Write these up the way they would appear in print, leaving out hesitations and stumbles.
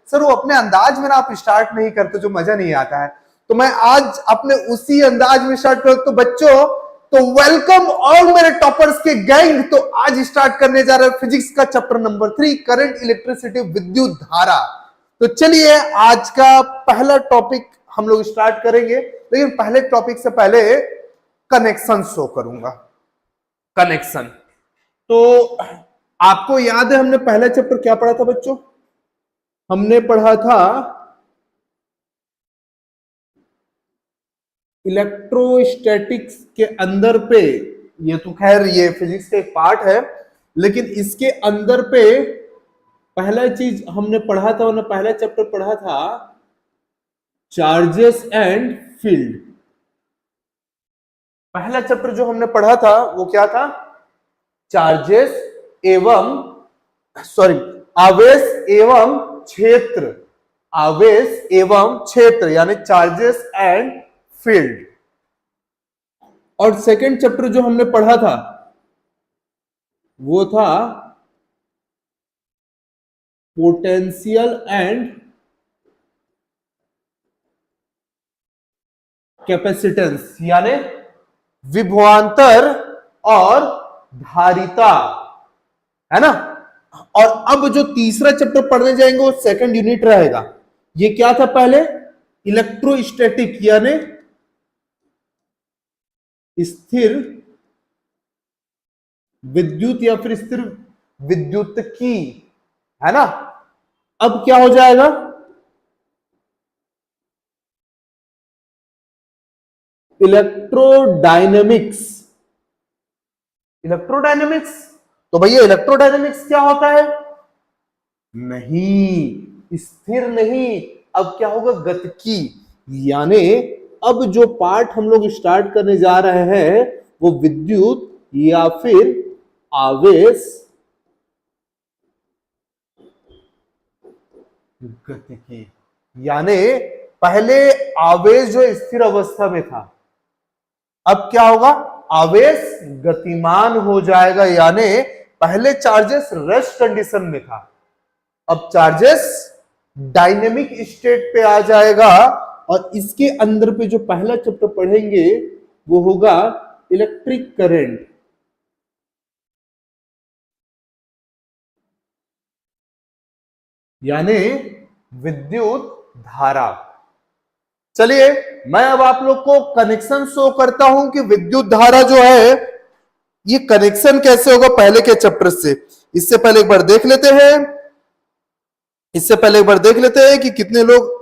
Sir वो अपने अंदाज में ना आप स्टार्ट नहीं करते, जो मजा नहीं आता है। तो मैं आज अपने उसी अंदाज में स्टार्ट कर, तो बच्चों तो वेलकम ऑल मेरे टॉपर्स के गैंग। तो आज स्टार्ट करने जा रहे हैं फिजिक्स का चैप्टर नंबर 3, करंट इलेक्ट्रिसिटी, विद्युत धारा। तो चलिए आज का पहला टॉपिक हम लोग स्टार्ट करेंगे, लेकिन पहले टॉपिक से पहले कनेक्शन शो करूंगा। कनेक्शन, तो आपको याद है हमने पहला चैप्टर क्या पढ़ा था बच्चों? हमने पढ़ा था इलेक्ट्रोस्टैटिक्स के अंदर पे, ये तो खैर ये फिजिक्स का एक पार्ट है, लेकिन इसके अंदर पे पहला चीज हमने पढ़ा था, हमने पहला चैप्टर पढ़ा था चार्जेस एंड फील्ड। पहला चैप्टर जो हमने पढ़ा था वो क्या था? चार्जेस एवं आवेश एवं क्षेत्र, आवेश एवं क्षेत्र यानी चार्जेस एंड फील्ड। और सेकंड चैप्टर जो हमने पढ़ा था वो था पोटेंशियल एंड कैपेसिटेंस यानी विभवांतर और धारिता, है ना। और अब जो तीसरा चैप्टर पढ़ने जाएंगे वो सेकंड यूनिट रहेगा। ये क्या था? पहले इलेक्ट्रोस्टैटिक यानी स्थिर विद्युत या फिर स्थिर विद्युत की, है ना। अब क्या हो जाएगा? इलेक्ट्रोडायनेमिक्स। इलेक्ट्रोडायनेमिक्स, तो भैया इलेक्ट्रोडायनेमिक्स क्या होता है? नहीं, स्थिर नहीं, अब क्या होगा? गतिकी। यानी अब जो पार्ट हम लोग स्टार्ट करने जा रहे हैं वो विद्युत या फिर आवेश गतिकी। यानी पहले आवेश जो स्थिर अवस्था में था, अब क्या होगा? आवेश गतिमान हो जाएगा। यानी पहले चार्जेस रेस्ट कंडीशन में था, अब चार्जेस डायनेमिक स्टेट पे आ जाएगा। और इसके अंदर पे जो पहला चैप्टर पढ़ेंगे वो होगा इलेक्ट्रिक करंट, यानी विद्युत धारा। चलिए मैं अब आप लोग को कनेक्शन शो करता हूं कि विद्युत धारा जो है ये कनेक्शन कैसे होगा पहले के चैप्टर से। इससे पहले एक बार देख लेते हैं कि कितने लोग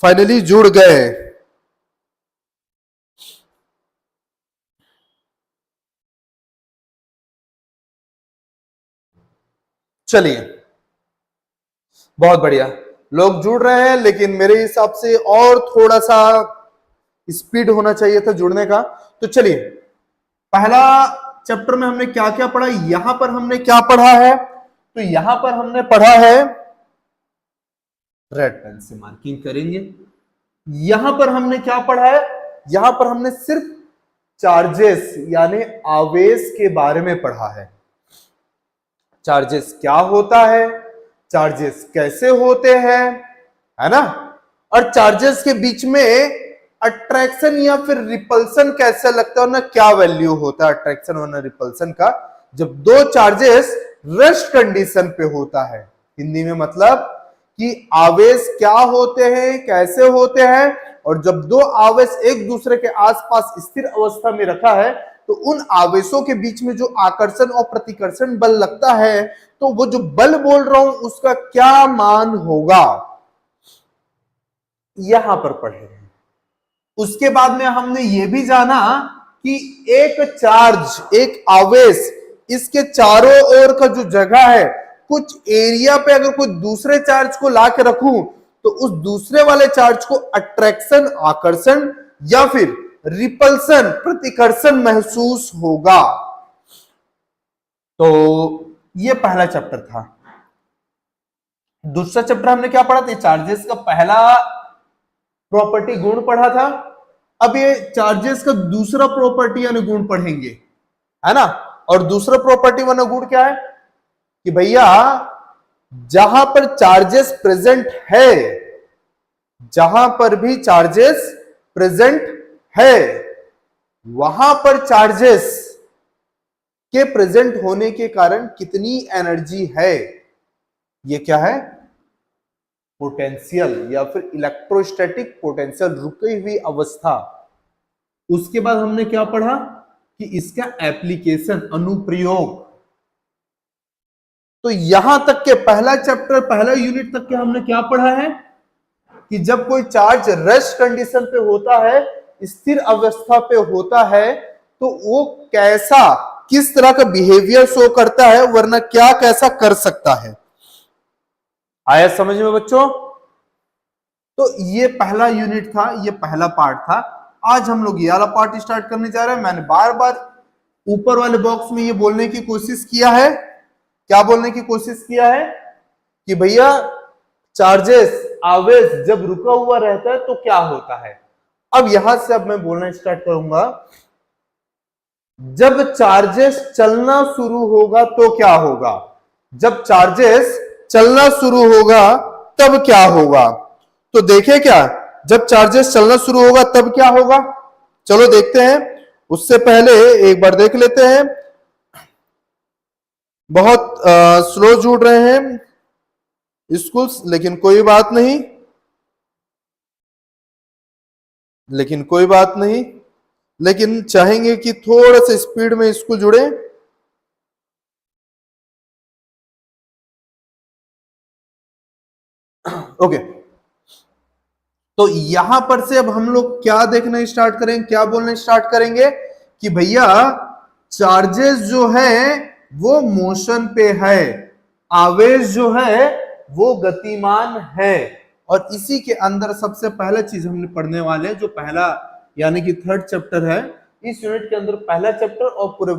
फाइनली जुड़ गए। चलिए बहुत बढ़िया, लोग जुड़ रहे हैं, लेकिन मेरे हिसाब से और थोड़ा सा स्पीड होना चाहिए था जुड़ने का। तो चलिए पहला चैप्टर में हमने क्या क्या पढ़ा, यहां पर हमने क्या पढ़ा है? तो यहां पर हमने पढ़ा है, रेड पेन से मार्किंग करेंगे। यहां पर हमने क्या पढ़ा है? यहां पर हमने सिर्फ चार्जेस यानी आवेश के बारे में पढ़ा है। चार्जेस क्या होता है, चार्जेस कैसे होते हैं, है ना। और चार्जेस के बीच में अट्रैक्शन या फिर रिपल्सन कैसे लगता है ना, क्या वैल्यू होता है अट्रैक्शन और रिपल्सन का जब दो चार्जेस रेस्ट कंडीशन पे होता है। हिंदी में मतलब कि आवेश क्या होते हैं, कैसे होते हैं, और जब दो आवेश एक दूसरे के आसपास स्थिर अवस्था में रखा है तो उन आवेशों के बीच में जो आकर्षण और प्रतिकर्षण बल लगता है, तो वो जो बल बोल रहा हूं उसका क्या मान होगा, यहां पर पढ़े। उसके बाद में हमने ये भी जाना कि एक चार्ज, एक आवेश, इसके चारों ओर का जो जगह है, कुछ एरिया पे अगर कोई दूसरे चार्ज को ला के रखूं तो उस दूसरे वाले चार्ज को अट्रैक्शन, आकर्षण या फिर रिपल्सन, प्रतिकर्षण महसूस होगा। तो ये पहला चैप्टर था। दूसरा चैप्टर हमने क्या पढ़ा था? चार्जेस का पहला प्रॉपर्टी गुण पढ़ा था। अब ये चार्जेस का दूसरा प्रॉपर्टी यानी गुण पढ़ेंगे, है ना। और दूसरा प्रॉपर्टी वाला गुण क्या है कि भैया जहां पर चार्जेस प्रेजेंट है, जहां पर भी चार्जेस प्रेजेंट है, वहां पर चार्जेस के प्रेजेंट होने के कारण कितनी एनर्जी है, ये क्या है, पोटेंशियल या फिर इलेक्ट्रोस्टैटिक पोटेंशियल, रुकी हुई अवस्था। उसके बाद हमने क्या पढ़ा कि इसका एप्लीकेशन, अनुप्रयोग। तो यहां तक के पहला चैप्टर, पहला यूनिट तक के हमने क्या पढ़ा है कि जब कोई चार्ज रेस्ट कंडीशन पे होता है, स्थिर अवस्था पे होता है, तो वो कैसा, किस तरह का बिहेवियर शो करता है, वरना क्या कैसा कर सकता है। आया समझ में बच्चों? तो ये पहला यूनिट था, ये पहला पार्ट था। आज हम लोग ये वाला पार्ट स्टार्ट करने जा रहे हैं। मैंने बार बार ऊपर वाले बॉक्स में ये बोलने की कोशिश किया है, क्या बोलने की कोशिश किया है कि भैया चार्जेस, आवेश जब रुका हुआ रहता है तो क्या होता है। अब यहां से अब मैं बोलना स्टार्ट करूंगा, जब चार्जेस चलना शुरू होगा तो क्या होगा, जब चार्जेस चलना शुरू होगा तब क्या होगा। तो देखें क्या, जब चार्जेस चलना शुरू होगा तब क्या होगा, चलो देखते हैं। उससे पहले एक बार देख लेते हैं, बहुत स्लो जुड़ रहे हैं स्कूल्स, लेकिन कोई बात नहीं, लेकिन कोई बात नहीं, लेकिन चाहेंगे कि थोड़ा सा स्पीड में स्कूल जुड़े। ओके, तो यहां पर से अब हम लोग क्या देखना स्टार्ट करेंगे, क्या बोलना स्टार्ट करेंगे कि भैया चार्जेस जो है वो मोशन पे है, आवेश जो है वो गतिमान है। और इसी के अंदर सबसे पहला चीज हमने पढ़ने वाले, जो पहला यानी कि थर्ड चैप्टर है इस यूनिट के अंदर, पहला चैप्टर और पूरे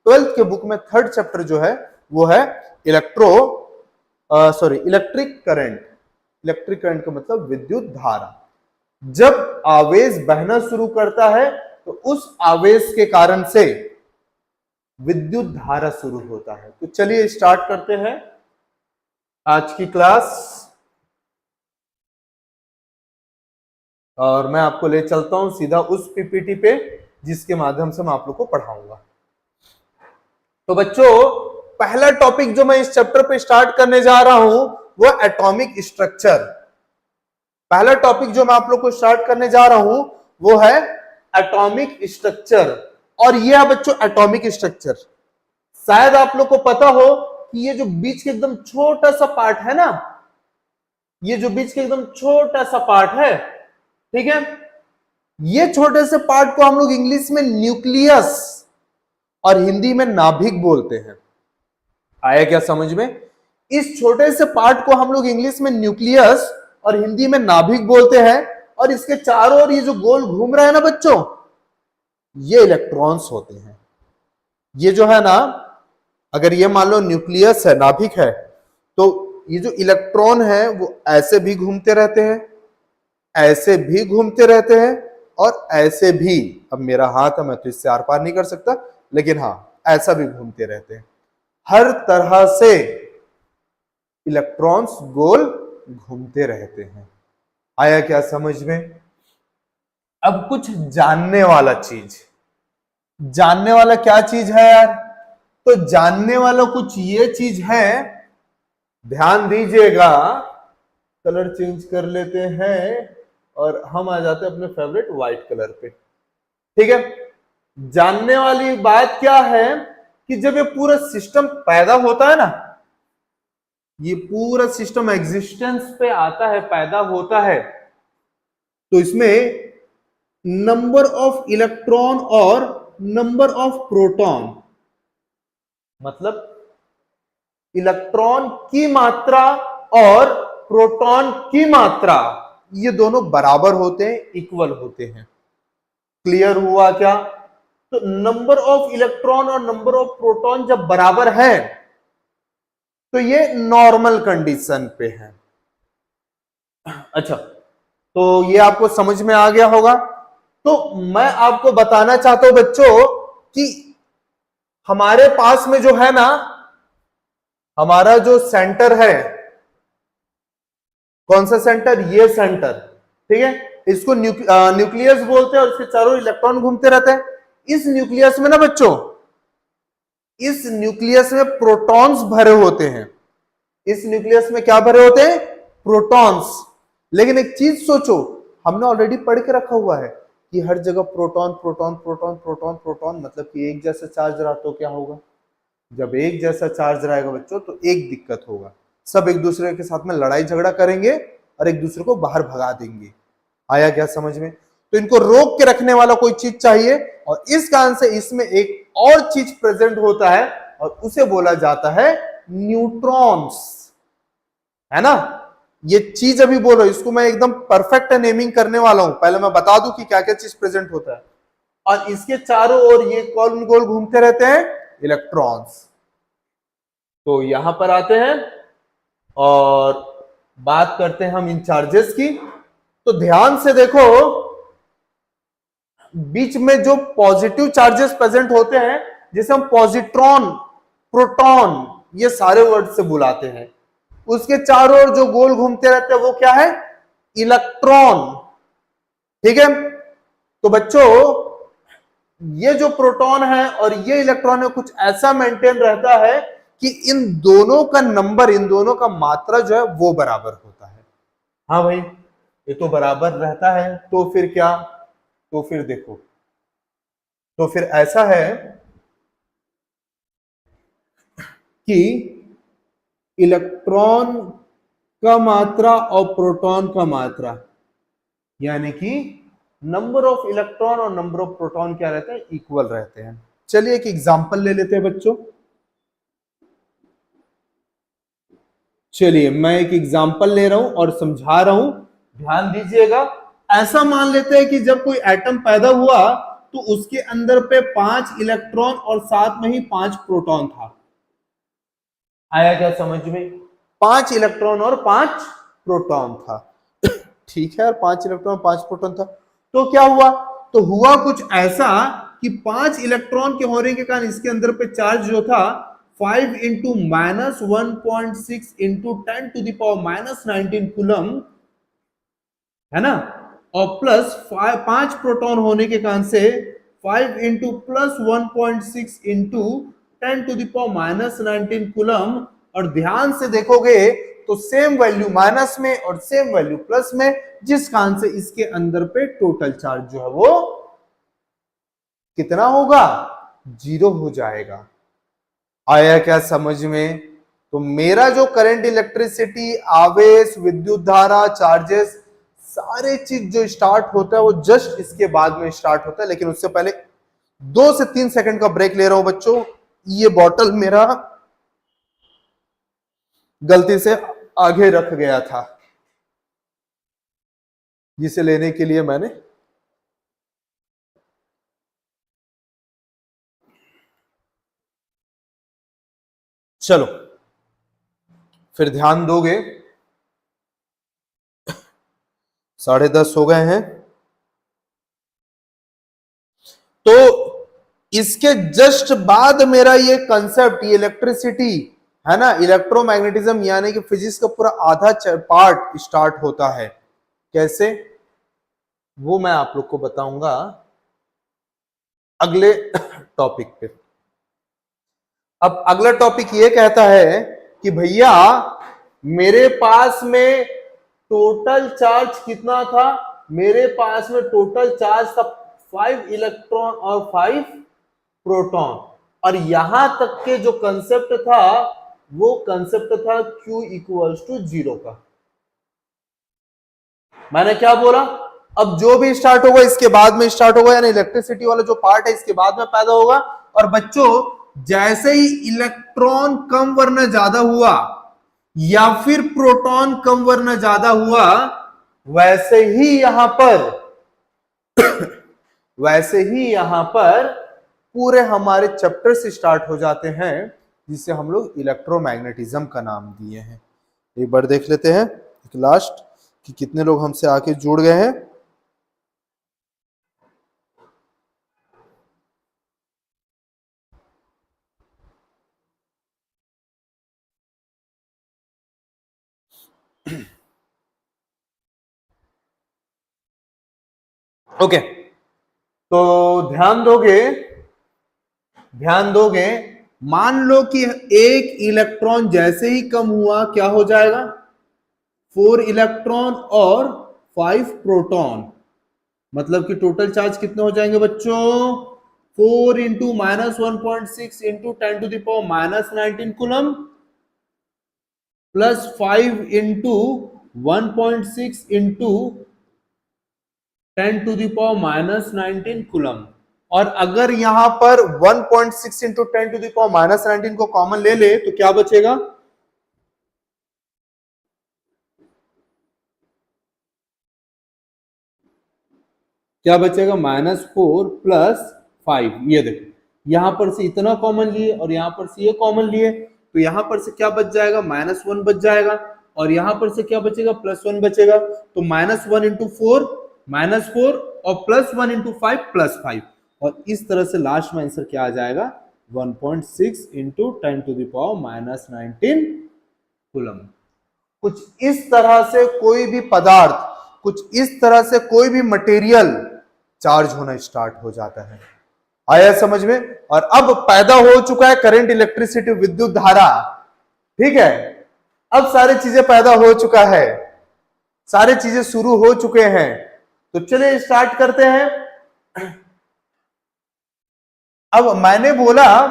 12th के बुक में थर्ड चैप्टर जो है वो है इलेक्ट्रिक करंट। इलेक्ट्रिक करंट का मतलब विद्युत धारा। जब आवेश बहना शुरू करता है तो उस आवेश के कारण से विद्युत धारा शुरू होता है। तो चलिए स्टार्ट करते हैं आज की क्लास, और मैं आपको ले चलता हूं सीधा उस पीपीटी पे जिसके माध्यम से मैं आप लोग को पढ़ाऊंगा। तो बच्चों, पहला टॉपिक जो मैं इस चैप्टर पे स्टार्ट करने जा रहा हूं वो एटॉमिक स्ट्रक्चर। पहला टॉपिक जो मैं आप लोग को स्टार्ट करने जा रहा हूं वो है एटॉमिक स्ट्रक्चर। और ये है बच्चों एटॉमिक स्ट्रक्चर। शायद आप लोग को पता हो कि ये जो बीच के एकदम छोटा सा पार्ट है ना, ये जो बीच के एकदम छोटा सा पार्ट है, ठीक है, ये छोटे से पार्ट को हम लोग इंग्लिश में न्यूक्लियस और हिंदी में नाभिक बोलते हैं। आया क्या समझ में? इस छोटे से पार्ट को हम लोग इंग्लिश में न्यूक्लियस और हिंदी में नाभिक बोलते हैं। और इसके चारों ओर ये जो गोल घूम रहा है ना बच्चों, ये इलेक्ट्रॉन्स होते हैं। ये जो है ना, अगर ये मान लो न्यूक्लियस है, नाभिक है, तो ये जो इलेक्ट्रॉन है वो ऐसे भी घूमते रहते हैं, ऐसे भी घूमते रहते हैं, और ऐसे भी। अब मेरा हाथ है, मैं तो इससे आर पार नहीं कर सकता, लेकिन हाँ ऐसा भी घूमते रहते हैं। हर तरह से इलेक्ट्रॉन्स गोल घूमते रहते हैं। आया क्या समझ में? अब कुछ जानने वाला चीज, जानने वाला क्या चीज है यार? तो जानने वाला कुछ ये चीज है, ध्यान दीजिएगा। कलर चेंज कर लेते हैं और हम आ जाते हैं अपने फेवरेट व्हाइट कलर पे, ठीक है। जानने वाली बात क्या है कि जब ये पूरा सिस्टम पैदा होता है ना, ये पूरा सिस्टम एग्जिस्टेंस पे आता है, पैदा होता है, तो इसमें नंबर ऑफ इलेक्ट्रॉन और नंबर ऑफ प्रोटॉन, मतलब इलेक्ट्रॉन की मात्रा और प्रोटॉन की मात्रा, ये दोनों बराबर होते हैं, इक्वल होते हैं। क्लियर हुआ क्या? तो नंबर ऑफ इलेक्ट्रॉन और नंबर ऑफ प्रोटॉन जब बराबर है तो ये नॉर्मल कंडीशन पे है। अच्छा, तो ये आपको समझ में आ गया होगा। तो मैं आपको बताना चाहता हूं बच्चों कि हमारे पास में जो है ना, हमारा जो सेंटर है, कौन सा सेंटर, ये सेंटर, ठीक है, इसको न्यूक्लियस बोलते हैं और इसके चारों इलेक्ट्रॉन घूमते रहते हैं। इस न्यूक्लियस में ना बच्चों, इस न्यूक्लियस में प्रोटॉन्स भरे होते हैं। इस न्यूक्लियस में क्या भरे होते हैं, प्रोटॉन्स। लेकिन एक चीज सोचो, हमने ऑलरेडी पढ़ के रखा हुआ है कि हर जगह proton proton proton proton proton, मतलब कि एक जैसा चार्ज रहा तो क्या होगा, जब एक जैसा चार्ज रहेगा बच्चों तो एक दिक्कत होगा, सब एक दूसरे के साथ में लड़ाई झगड़ा करेंगे और एक दूसरे को बाहर भगा देंगे। आया क्या समझ में? तो इनको रोक के रखने वाला कोई चीज चाहिए, और इस कारण से इसमें एक और चीज प्रेजेंट होता है और उसे बोला जाता है न्यूट्रॉन्स, है ना। ये चीज अभी बोलो, इसको मैं एकदम परफेक्ट नेमिंग करने वाला हूं, पहले मैं बता दूं कि क्या क्या चीज प्रेजेंट होता है। और इसके चारों ओर ये गोल गोल घूमते रहते हैं इलेक्ट्रॉन्स। तो यहां पर आते हैं और बात करते हैं हम इन चार्जेस की। तो ध्यान से देखो, बीच में जो पॉजिटिव चार्जेस प्रेजेंट होते हैं, जिसे हम पॉजिट्रॉन, प्रोटॉन, ये सारे वर्ड से बुलाते हैं, उसके चारों ओर जो गोल घूमते रहते हैं वो क्या है, इलेक्ट्रॉन। ठीक है, तो बच्चों ये जो प्रोटॉन है और ये इलेक्ट्रॉन है, कुछ ऐसा मेंटेन रहता है कि इन दोनों का नंबर, इन दोनों का मात्रा जो है वो बराबर होता है। हाँ भाई, ये तो बराबर रहता है, तो फिर क्या, तो फिर देखो, तो फिर ऐसा है कि इलेक्ट्रॉन का मात्रा और प्रोटॉन का मात्रा, यानी कि नंबर ऑफ इलेक्ट्रॉन और नंबर ऑफ प्रोटॉन क्या रहते हैं, इक्वल रहते हैं। चलिए एक एग्जांपल ले लेते हैं बच्चों। चलिए मैं एक एग्जांपल ले रहा हूं और समझा रहा हूं, ध्यान दीजिएगा। ऐसा मान लेते हैं कि जब कोई एटम पैदा हुआ तो उसके अंदर पे 5 इलेक्ट्रॉन और साथ में ही 5 प्रोटॉन था। आया क्या समझ में? 5 इलेक्ट्रॉन और 5 प्रोटॉन था। ठीक है, और 5 इलेक्ट्रॉन 5 प्रोटॉन था। तो क्या हुआ, तो हुआ कुछ ऐसा कि 5 इलेक्ट्रॉन के होने के कारण इसके अंदर पे चार्ज जो था 5 इंटू -1.6 इंटू 10⁻⁻19 कूलम, है ना, और प्लस 5 प्रोटॉन होने के कारण से 5 इंटू प्लस 1.6 इंटू 10⁻⁻19 कूलम। और ध्यान से देखोगे तो सेम वैल्यू माइनस में और सेम वैल्यू प्लस में, जिस कारण से इसके अंदर पे टोटल चार्ज जो है वो कितना होगा, 0 हो जाएगा। आया क्या समझ में? तो मेरा जो करंट, इलेक्ट्रिसिटी, आवेश, विद्युत धारा, चार्जेस, सारे चीज जो स्टार्ट होता है वो जस्ट इसके बाद में स्टार्ट होता है। लेकिन उससे पहले 2 से 3 सेकंड का ब्रेक ले रहा हूं बच्चों। ये बॉटल मेरा गलती से आगे रख गया था, जिसे लेने के लिए मैंने, चलो फिर ध्यान दोगे, 10:30 हो गए हैं। तो इसके जस्ट बाद मेरा ये कंसेप्ट, ये इलेक्ट्रिसिटी, है ना, इलेक्ट्रोमैग्नेटिज्म यानी कि फिजिक्स का पूरा आधा पार्ट स्टार्ट होता है। कैसे, वो मैं आप लोग को बताऊंगा अगले टॉपिक पे। अब अगला टॉपिक ये कहता है कि भैया मेरे पास में टोटल चार्ज कितना था, मेरे पास में टोटल चार्ज था 5 इलेक्ट्रॉन और 5 प्रोटॉन। और यहां तक के जो कंसेप्ट था वो कंसेप्ट था Q इक्वल्स टू 0 का। मैंने क्या बोला, अब जो भी स्टार्ट होगा इसके बाद में स्टार्ट होगा, यानी इलेक्ट्रिसिटी वाला जो पार्ट है इसके बाद में पैदा होगा। और बच्चों जैसे ही इलेक्ट्रॉन कम वरना ज्यादा हुआ या फिर प्रोटॉन कम वरना ज्यादा हुआ, वैसे ही यहां पर वैसे ही यहां पर पूरे हमारे चैप्टर से स्टार्ट हो जाते हैं, जिसे हम लोग इलेक्ट्रोमैग्नेटिज्म का नाम दिए हैं। एक बार देख लेते हैं एक लास्ट कि कितने लोग हमसे आके जुड़ गए हैं। ओके, तो ध्यान दोगे, मान लो कि एक इलेक्ट्रॉन जैसे ही कम हुआ क्या हो जाएगा, 4 इलेक्ट्रॉन और 5 प्रोटॉन, मतलब कि टोटल चार्ज कितने हो जाएंगे बच्चों, 4 into -1.6 into 10⁻⁻19 coulomb plus 5 into 1.6 into 10⁻⁻19 coulomb. और अगर यहां पर 1.6 इंटू 10⁻⁻19 को कॉमन ले ले तो क्या बचेगा, क्या बचेगा, -4 प्लस 5। ये देखो यहां पर से इतना कॉमन लिए और यहां पर से ये कॉमन लिए, तो यहां पर से क्या बच जाएगा, -1 बच जाएगा, और यहां पर से क्या बचेगा, +1 बचेगा। तो -1 इंटू 4 -4 और +1 इंटू 5 +5, और इस तरह से लास्ट में आंसर क्या आ जाएगा, 1.6 इंटू 10⁻⁻19 कूलम। कुछ इस तरह से कोई भी पदार्थ, कुछ इस तरह से कोई भी मटेरियल चार्ज होना स्टार्ट हो जाता है। आया समझ में? और अब पैदा हो चुका है करंट, इलेक्ट्रिसिटी, विद्युत धारा, ठीक है, अब सारी चीजें पैदा हो चुका है, सारी चीजें शुरू हो चुके हैं। तो चलिए स्टार्ट करते हैं। अब मैंने बोला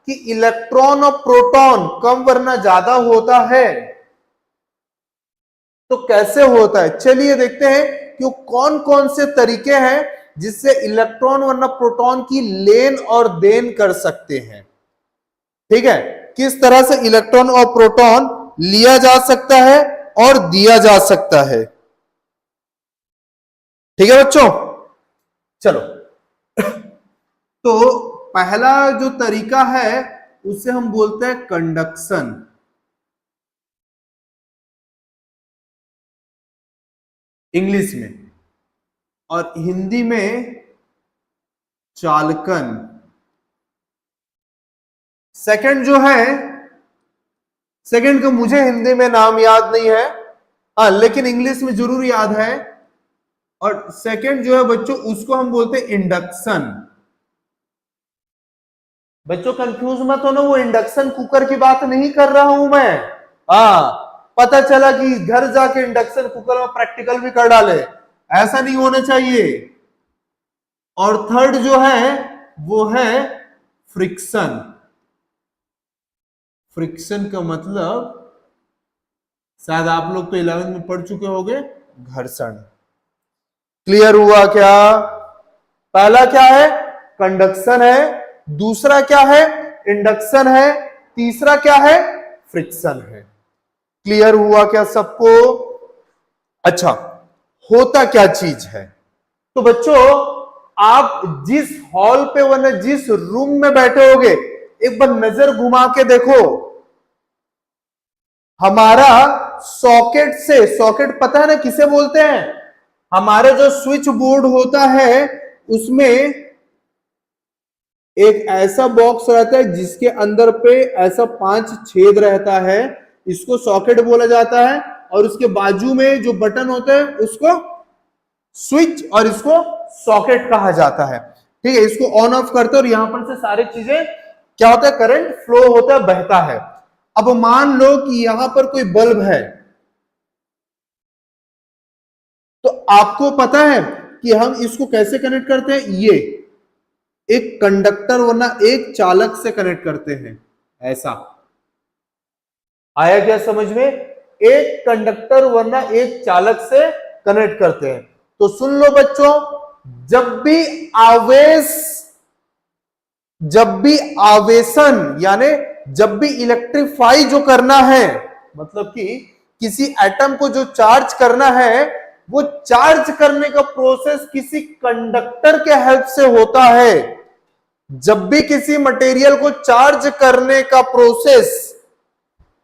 कि इलेक्ट्रॉन और प्रोटॉन कम वरना ज्यादा होता है, तो कैसे होता है, चलिए देखते हैं कि कौन कौन से तरीके हैं जिससे इलेक्ट्रॉन वरना प्रोटॉन की लेन और देन कर सकते हैं। ठीक है, किस तरह से इलेक्ट्रॉन और प्रोटॉन लिया जा सकता है और दिया जा सकता है। ठीक है बच्चों, चलो। तो पहला जो तरीका है उसे हम बोलते हैं कंडक्शन, इंग्लिश में, और हिंदी में चालकन। सेकंड जो है, सेकंड का मुझे हिंदी में नाम याद नहीं है, हाँ लेकिन इंग्लिश में जरूर याद है। और सेकंड जो है बच्चों उसको हम बोलते हैं इंडक्शन। बच्चों कंफ्यूज मत हो ना, वो इंडक्शन कुकर की बात नहीं कर रहा हूं मैं। हाँ, पता चला कि घर जाके इंडक्शन कुकर में प्रैक्टिकल भी कर डाले, ऐसा नहीं होना चाहिए। और थर्ड जो है वो है फ्रिक्शन। फ्रिक्शन का मतलब शायद आप लोग तो 11वीं में पढ़ चुके होंगे, घर्षण। क्लियर हुआ क्या? पहला क्या है, कंडक्शन है, दूसरा क्या है, इंडक्शन है, तीसरा क्या है, फ्रिक्शन है। क्लियर हुआ क्या सबको? अच्छा, होता क्या चीज है, तो बच्चों आप जिस हॉल पे वरना जिस रूम में बैठे होगे एक बार नजर घुमा के देखो, हमारा सॉकेट से, सॉकेट पता है ना किसे बोलते हैं, हमारे जो स्विच बोर्ड होता है उसमें एक ऐसा बॉक्स रहता है जिसके अंदर पे ऐसा 5 छेद रहता है, इसको सॉकेट बोला जाता है, और उसके बाजू में जो बटन होते हैं उसको स्विच और इसको सॉकेट कहा जाता है। ठीक है, इसको ऑन ऑफ करते और यहां पर से सारी चीजें क्या होता है, करंट फ्लो होता है, बहता है। अब मान लो कि यहां पर कोई बल्ब है, तो आपको पता है कि हम इसको कैसे कनेक्ट करते हैं, ये एक कंडक्टर वरना एक चालक से कनेक्ट करते हैं, ऐसा। आया क्या समझ में? एक कंडक्टर वरना एक चालक से कनेक्ट करते हैं। तो सुन लो बच्चों, जब भी आवेश, जब भी आवेशन यानी जब भी इलेक्ट्रीफाई जो करना है, मतलब कि किसी एटम को जो चार्ज करना है, वो चार्ज करने का प्रोसेस किसी कंडक्टर के हेल्प से होता है। जब भी किसी मटेरियल को चार्ज करने का प्रोसेस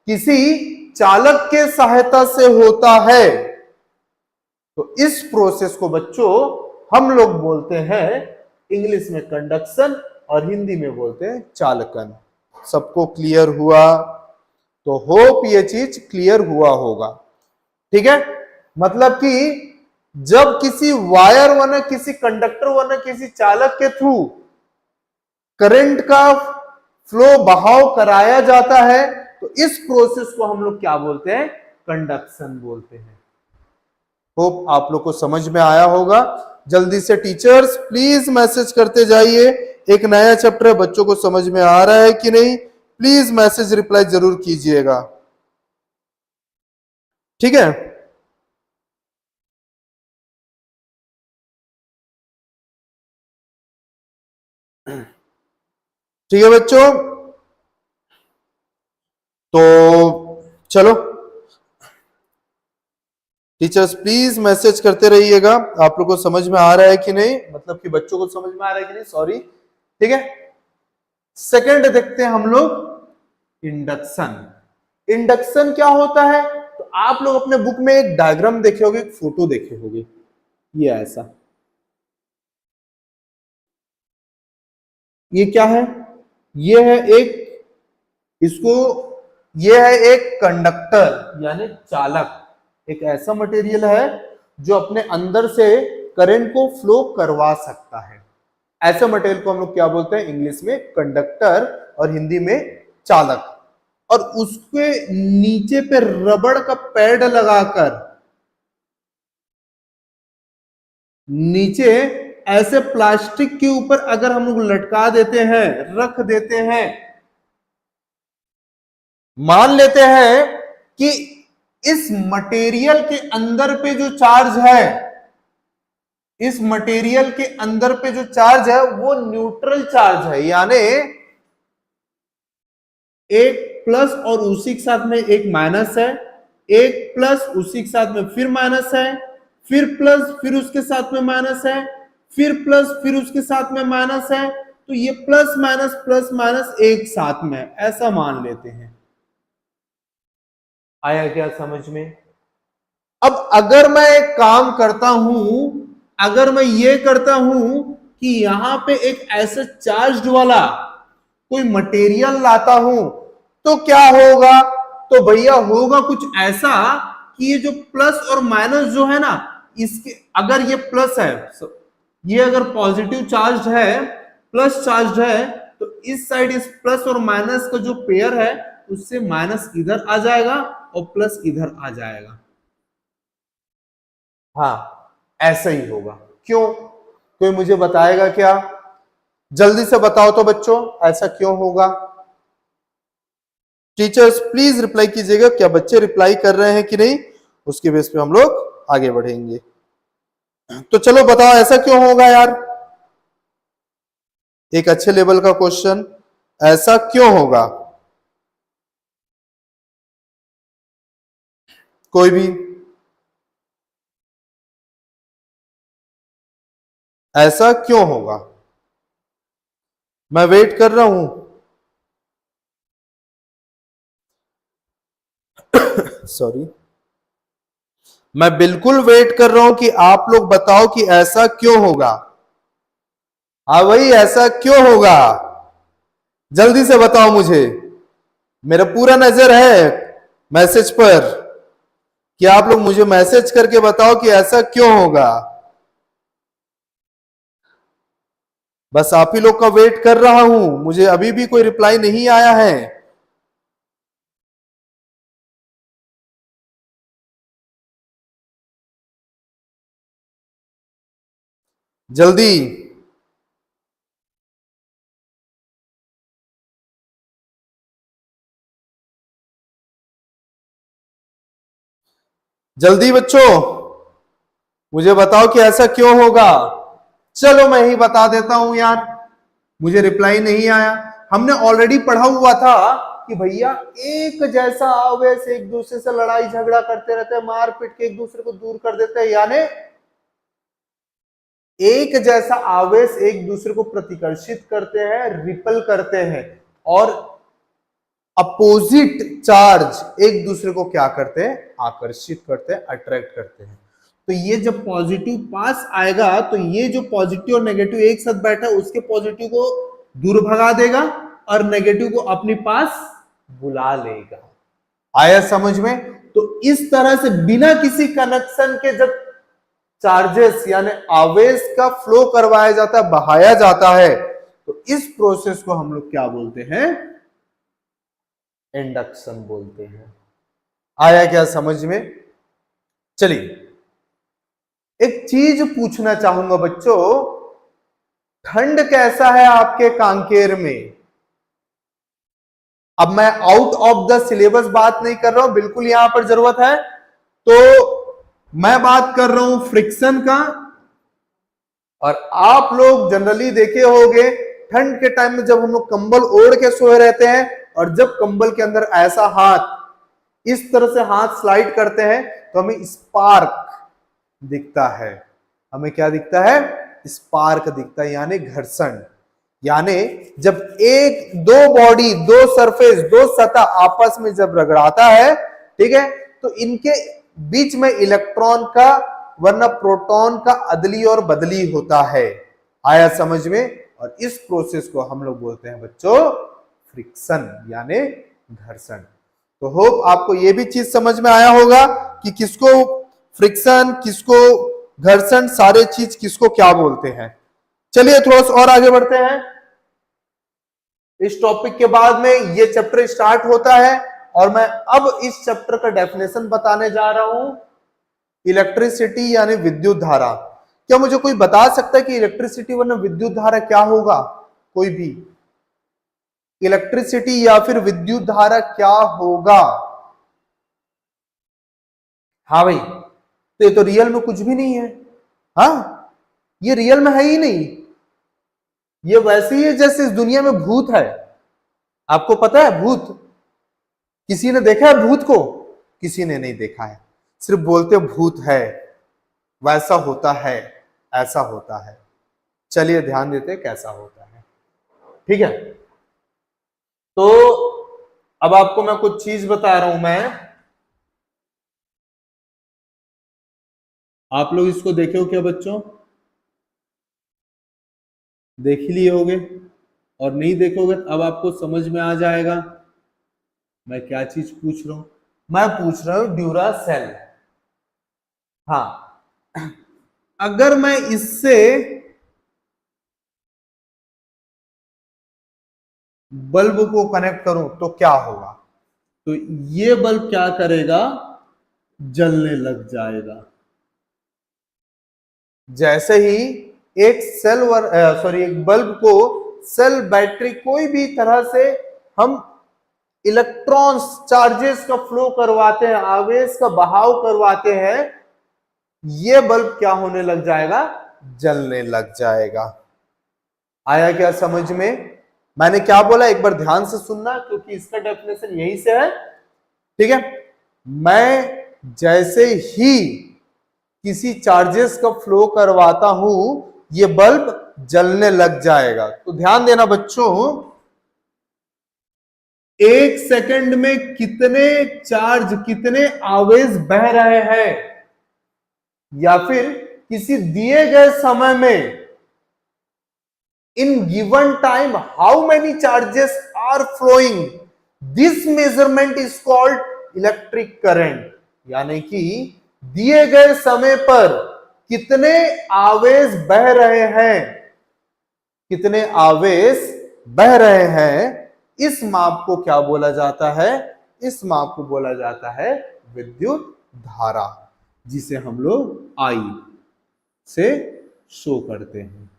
किसी चालक के सहायता से होता है, तो इस प्रोसेस को बच्चों हम लोग बोलते हैं इंग्लिश में कंडक्शन और हिंदी में बोलते हैं चालकन। सबको क्लियर हुआ? तो होप ये चीज क्लियर हुआ होगा। ठीक है, मतलब कि जब किसी वायर वरना किसी कंडक्टर वरना किसी चालक के थ्रू करंट का फ्लो बहाव कराया जाता है तो इस प्रोसेस को हम लोग क्या बोलते हैं, कंडक्शन बोलते हैं। होप आप लोग को समझ में आया होगा। जल्दी से टीचर्स प्लीज मैसेज करते जाइए, एक नया चैप्टर है, बच्चों को समझ में आ रहा है कि नहीं, प्लीज मैसेज रिप्लाई जरूर कीजिएगा, ठीक है। ठीक है बच्चों, तो चलो टीचर्स प्लीज मैसेज करते रहिएगा, आप लोग को समझ में आ रहा है कि नहीं, मतलब कि बच्चों को समझ में आ रहा है कि नहीं, सॉरी, ठीक है। सेकंड देखते हैं हम लोग इंडक्शन। इंडक्शन क्या होता है, तो आप लोग अपने बुक में एक डायग्राम देखे होंगे, एक फोटो देखे होंगे, ये ऐसा, ये क्या है, ये है एक, इसको, ये है एक कंडक्टर यानी चालक, एक ऐसा मटेरियल है जो अपने अंदर से करंट को फ्लो करवा सकता है। ऐसे मटेरियल को हम लोग क्या बोलते हैं, इंग्लिश में कंडक्टर और हिंदी में चालक। और उसके नीचे पे रबड़ का पैड लगाकर नीचे ऐसे प्लास्टिक के ऊपर अगर हम लोग लटका देते हैं, रख देते हैं, मान लेते हैं कि इस मटेरियल के अंदर पे जो चार्ज है, इस मटेरियल के अंदर पे जो चार्ज है वो न्यूट्रल चार्ज है, यानी एक प्लस और उसी के साथ में एक माइनस है, एक प्लस उसी के साथ में फिर माइनस है, फिर प्लस फिर उसके साथ में माइनस है, फिर प्लस फिर उसके साथ में माइनस है, तो ये प्लस माइनस एक साथ में, ऐसा मान लेते हैं। आया क्या समझ में? अब अगर मैं एक काम करता हूं, अगर मैं ये करता हूं कि यहां पे एक ऐसे चार्ज वाला कोई मटेरियल लाता हूं, तो क्या होगा, तो भैया होगा कुछ ऐसा कि ये जो प्लस और माइनस जो है ना, इसके अगर ये प्लस है, ये अगर पॉजिटिव चार्ज है, प्लस चार्ज है, तो इस साइड इस प्लस और माइनस का जो पेयर है उससे माइनस इधर आ जाएगा और प्लस इधर आ जाएगा। हाँ ऐसा ही होगा। क्यों, कोई मुझे बताएगा क्या, जल्दी से बताओ तो बच्चों, ऐसा क्यों होगा? टीचर्स प्लीज रिप्लाई कीजिएगा, क्या बच्चे रिप्लाई कर रहे हैं कि नहीं, उसके बेस पे हम लोग आगे बढ़ेंगे। तो चलो बताओ ऐसा क्यों होगा यार, एक अच्छे लेवल का क्वेश्चन, ऐसा क्यों होगा? कोई भी, ऐसा क्यों होगा? मैं वेट कर रहा हूं। सॉरी, मैं बिल्कुल वेट कर रहा हूं कि आप लोग बताओ कि ऐसा क्यों होगा। हाँ भाई ऐसा क्यों होगा, जल्दी से बताओ मुझे, मेरा पूरा नजर है मैसेज पर, कि आप लोग मुझे मैसेज करके बताओ कि ऐसा क्यों होगा। बस आप ही लोग का वेट कर रहा हूं, मुझे अभी भी कोई रिप्लाई नहीं आया है। जल्दी, जल्दी बच्चों मुझे बताओ कि ऐसा क्यों होगा। चलो मैं ही बता देता हूं यार, मुझे रिप्लाई नहीं आया। हमने ऑलरेडी पढ़ा हुआ था कि भैया एक जैसा आवेश एक दूसरे से लड़ाई झगड़ा करते रहते हैं, मार पीट के एक दूसरे को दूर कर देते हैं, यानी एक जैसा आवेश एक दूसरे को प्रतिकर्षित करते हैं, रिपल करते हैं, और अपोजिट चार्ज एक दूसरे को क्या करते हैं, आकर्षित करते हैं, अट्रैक्ट करते हैं। तो ये जब पॉजिटिव पास आएगा तो ये जो पॉजिटिव और नेगेटिव एक साथ बैठा है उसके पॉजिटिव को दूर भगा देगा और नेगेटिव को अपने पास बुला लेगा। आया समझ में? तो इस तरह से बिना किसी कनेक्शन के जब चार्जेस यानी आवेश का फ्लो करवाया जाता है, बहाया जाता है, तो इस प्रोसेस को हम लोग क्या बोलते हैं? इंडक्शन बोलते हैं। आया क्या समझ में? चलिए एक चीज पूछना चाहूंगा बच्चों, ठंड कैसा है आपके कांकेर में? अब मैं आउट ऑफ द सिलेबस बात नहीं कर रहा हूं, बिल्कुल यहां पर जरूरत है तो मैं बात कर रहा हूं फ्रिक्शन का। और आप लोग जनरली देखे होंगे ठंड के टाइम में जब हम लोग कंबल ओढ़ के सोए रहते हैं और जब कंबल के अंदर ऐसा हाथ इस तरह से हाथ स्लाइड करते हैं तो हमें स्पार्क दिखता है। हमें क्या दिखता है? स्पार्क दिखता है, यानी घर्षण। यानी जब एक दो बॉडी, दो सरफेस, दो सतह आपस में जब रगड़ाता है, ठीक है, तो इनके बीच में इलेक्ट्रॉन का वरना प्रोटॉन का अदली और बदली होता है। आया समझ में? और इस प्रोसेस को हम लोग बोलते हैं बच्चों फ्रिक्शन यानी घर्षण। तो होप आपको यह भी चीज समझ में आया होगा कि किसको फ्रिक्शन, किसको घर्षण, सारे चीज किसको क्या बोलते हैं। चलिए थोड़ा सा और आगे बढ़ते हैं। इस टॉपिक के बाद में ये चैप्टर स्टार्ट होता है और मैं अब इस चैप्टर का डेफिनेशन बताने जा रहा हूं, इलेक्ट्रिसिटी यानी विद्युत धारा। क्या मुझे कोई बता सकता है कि इलेक्ट्रिसिटी वरना विद्युत धारा क्या होगा? कोई भी? इलेक्ट्रिसिटी या फिर विद्युत धारा क्या होगा? हाँ भाई, तो ये तो रियल में कुछ भी नहीं है। हाँ, ये रियल में है ही नहीं। ये वैसे ही है जैसे इस दुनिया में भूत है। आपको पता है भूत? किसी ने देखा है भूत को? किसी ने नहीं देखा है, सिर्फ बोलते भूत है, वैसा होता है, ऐसा होता है। चलिए ध्यान देते कैसा होता है, ठीक है। तो अब आपको मैं कुछ चीज बता रहा हूं, मैं आप लोग इसको देखे हो क्या बच्चों? देख ही लिए होगे, और नहीं देखोगे अब आपको समझ में आ जाएगा मैं क्या चीज पूछ रहा हूं। मैं पूछ रहा हूं ड्यूरासेल। हाँ, अगर मैं इससे बल्ब को कनेक्ट करूं तो क्या होगा? तो ये बल्ब क्या करेगा? जलने लग जाएगा। जैसे ही एक एक बल्ब को सेल, बैटरी, कोई भी तरह से हम इलेक्ट्रॉन्स, चार्जेस का फ्लो करवाते हैं, आवेश का बहाव करवाते हैं, ये बल्ब क्या होने लग जाएगा? जलने लग जाएगा। आया क्या समझ में? मैंने क्या बोला एक बार ध्यान से सुनना, क्योंकि इसका डेफिनेशन यहीं से है, ठीक है। मैं जैसे ही किसी चार्जेस का फ्लो करवाता हूं, ये बल्ब जलने लग जाएगा। तो ध्यान देना बच्चों, एक सेकंड में कितने चार्ज, कितने आवेश बह रहे हैं, या फिर किसी दिए गए समय में in given time how many charges are flowing, this measurement is called electric current। यानी कि दिए गए समय पर कितने आवेश बह रहे हैं, कितने आवेश बह रहे हैं, इस माप को क्या बोला जाता है? इस माप को बोला जाता है विद्युत धारा, जिसे हम लोग आई से शो करते हैं।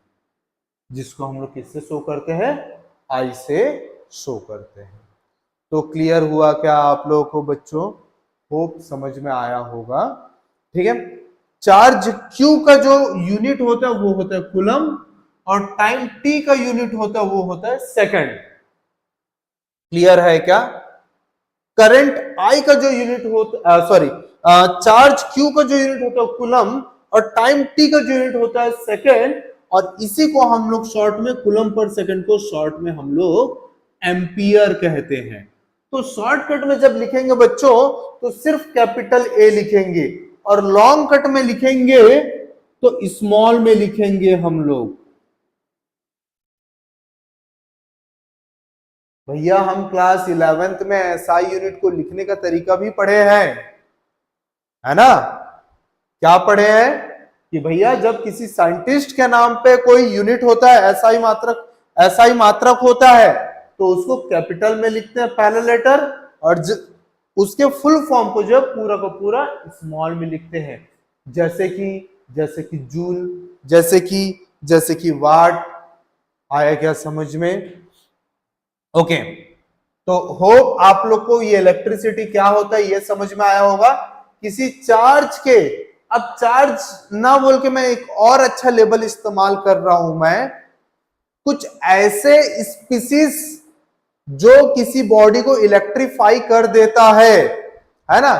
जिसको हम लोग किससे शो करते हैं? आई से शो करते हैं। तो क्लियर हुआ क्या आप लोगों को बच्चों? होप समझ में आया होगा, ठीक है। चार्ज क्यू का जो यूनिट होता है वो होता है कूलम, और टाइम टी का यूनिट होता है वो होता है सेकंड। क्लियर है क्या? करंट आई का जो यूनिट होता, चार्ज क्यू का जो यूनिट होता है कूलम, और टाइम टी का जो यूनिट होता है सेकंड, और इसी को हम लोग शॉर्ट में, कूलम पर सेकंड को शॉर्ट में हम लोग एम्पियर कहते हैं। तो शॉर्टकट में जब लिखेंगे बच्चों तो सिर्फ कैपिटल ए लिखेंगे, और लॉन्ग कट में लिखेंगे तो स्मॉल में लिखेंगे हम लोग। भैया हम क्लास 11th में एसआई यूनिट को लिखने का तरीका भी पढ़े हैं। है ना? क्या पढ़े हैं कि भैया जब किसी साइंटिस्ट के नाम पे कोई यूनिट होता है, एसआई मात्रक होता है, तो उसको कैपिटल में लिखते हैं पहला लेटर, और उसके फुल फॉर्म को जो पूरा का पूरा स्मॉल में लिखते हैं, जैसे कि जूल, जैसे कि वाट। आया क्या समझ में? ओके, तो होप आप लोग को ये इलेक्ट्रिसिटी क्या होता है ये समझ में आया होगा। किसी चार्ज के, अब चार्ज ना बोल के मैं एक और अच्छा लेबल इस्तेमाल कर रहा हूं, मैं कुछ ऐसे स्पीसीज जो किसी बॉडी को इलेक्ट्रीफाई कर देता है ना?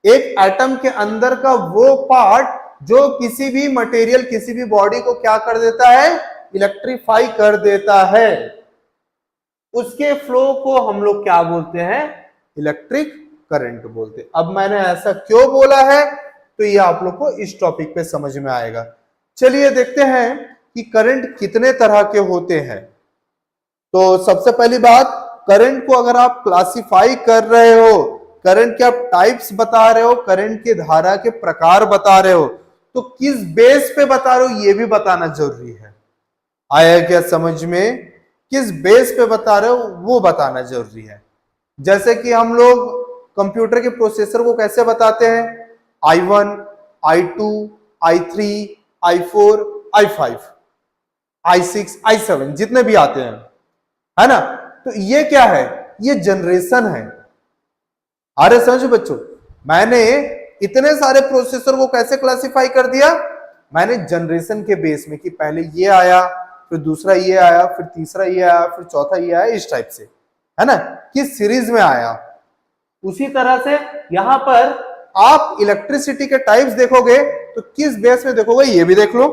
एक एटम के अंदर का वो पार्ट जो किसी भी मटेरियल, किसी भी बॉडी को क्या कर देता है? इलेक्ट्रीफाई कर देता है, उसके फ्लो को हम लोग क्या बोलते हैं? इलेक्ट्रिक करंट बोलते हैं। अब मैंने ऐसा क्यों बोला है तो ये आप लोग को इस टॉपिक पे समझ में आएगा। चलिए देखते हैं कि करंट कितने तरह के होते हैं। तो सबसे पहली बात, करंट को अगर आप क्लासिफाई कर रहे हो, करंट के आप टाइप्स बता रहे हो, करंट के धारा के प्रकार बता रहे हो, तो किस बेस पे बता रहे हो ये भी बताना जरूरी है। आया क्या समझ में? किस बेस पे बता रहे हो वो बताना जरूरी है। जैसे कि हम लोग कंप्यूटर के प्रोसेसर को कैसे बताते हैं? i1, i2, i3, i4, i5, i6, i7 जितने भी आते हैं, है ना? तो ये क्या है? ये जनरेशन है। अरे समझो बच्चों, मैंने इतने सारे प्रोसेसर को कैसे क्लासिफाई कर दिया? मैंने जनरेशन के बेस में कि पहले ये आया, फिर दूसरा ये आया, फिर तीसरा ये आया, फिर चौथा ये आया, इस टाइप से, है ना? किस सीरीज में आया। उसी तरह से यहां पर आप इलेक्ट्रिसिटी के टाइप्स देखोगे तो किस बेस में देखोगे ये भी देख लो।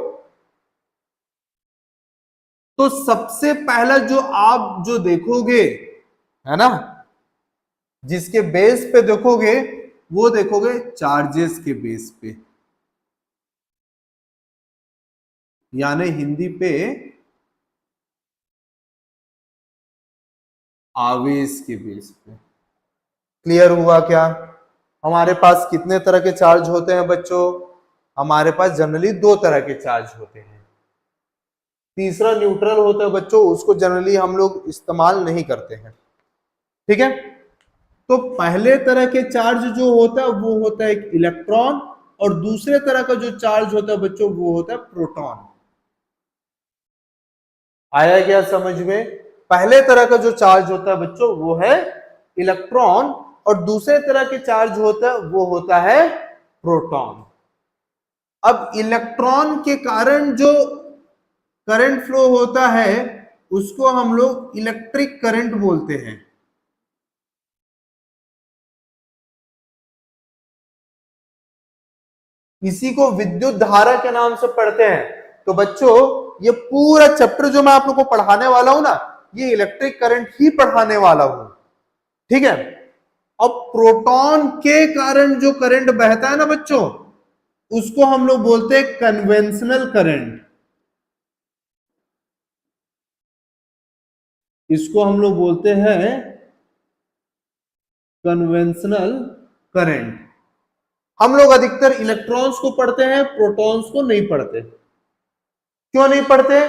तो सबसे पहला जो आप जो देखोगे, है ना, जिसके बेस पे देखोगे वो देखोगे चार्जेस के बेस पे, यानी हिंदी पे आवेश के बेस पे। क्लियर हुआ क्या? हमारे पास कितने तरह के चार्ज होते हैं बच्चों? हमारे पास जनरली दो तरह के चार्ज होते हैं। तीसरा न्यूट्रल होता है बच्चों, उसको जनरली हम लोग इस्तेमाल नहीं करते हैं, ठीक है? तो पहले तरह के चार्ज जो होता है वो होता है एक इलेक्ट्रॉन, और दूसरे तरह का जो चार्ज होता है बच्चों वो होता है प्रोटॉन। आया क्या समझ में? पहले तरह का जो चार्ज होता है बच्चों वो है इलेक्ट्रॉन, और दूसरे तरह के चार्ज होता है वो होता है प्रोटॉन। अब इलेक्ट्रॉन के कारण जो करंट फ्लो होता है उसको हम लोग इलेक्ट्रिक करंट बोलते हैं। इसी को विद्युत धारा के नाम से पढ़ते हैं। तो बच्चों ये पूरा चैप्टर जो मैं आप लोग को पढ़ाने वाला हूं ना, ये इलेक्ट्रिक करंट ही पढ़ाने वाला हूं, ठीक है? अब प्रोटॉन के कारण जो करंट बहता है ना बच्चों, उसको हम लोग बोलते हैं कन्वेंशनल करंट। इसको हम लोग बोलते हैं कन्वेंशनल करंट। हम लोग अधिकतर इलेक्ट्रॉन्स को पढ़ते हैं, प्रोटॉन्स को नहीं पढ़ते। क्यों नहीं पढ़ते?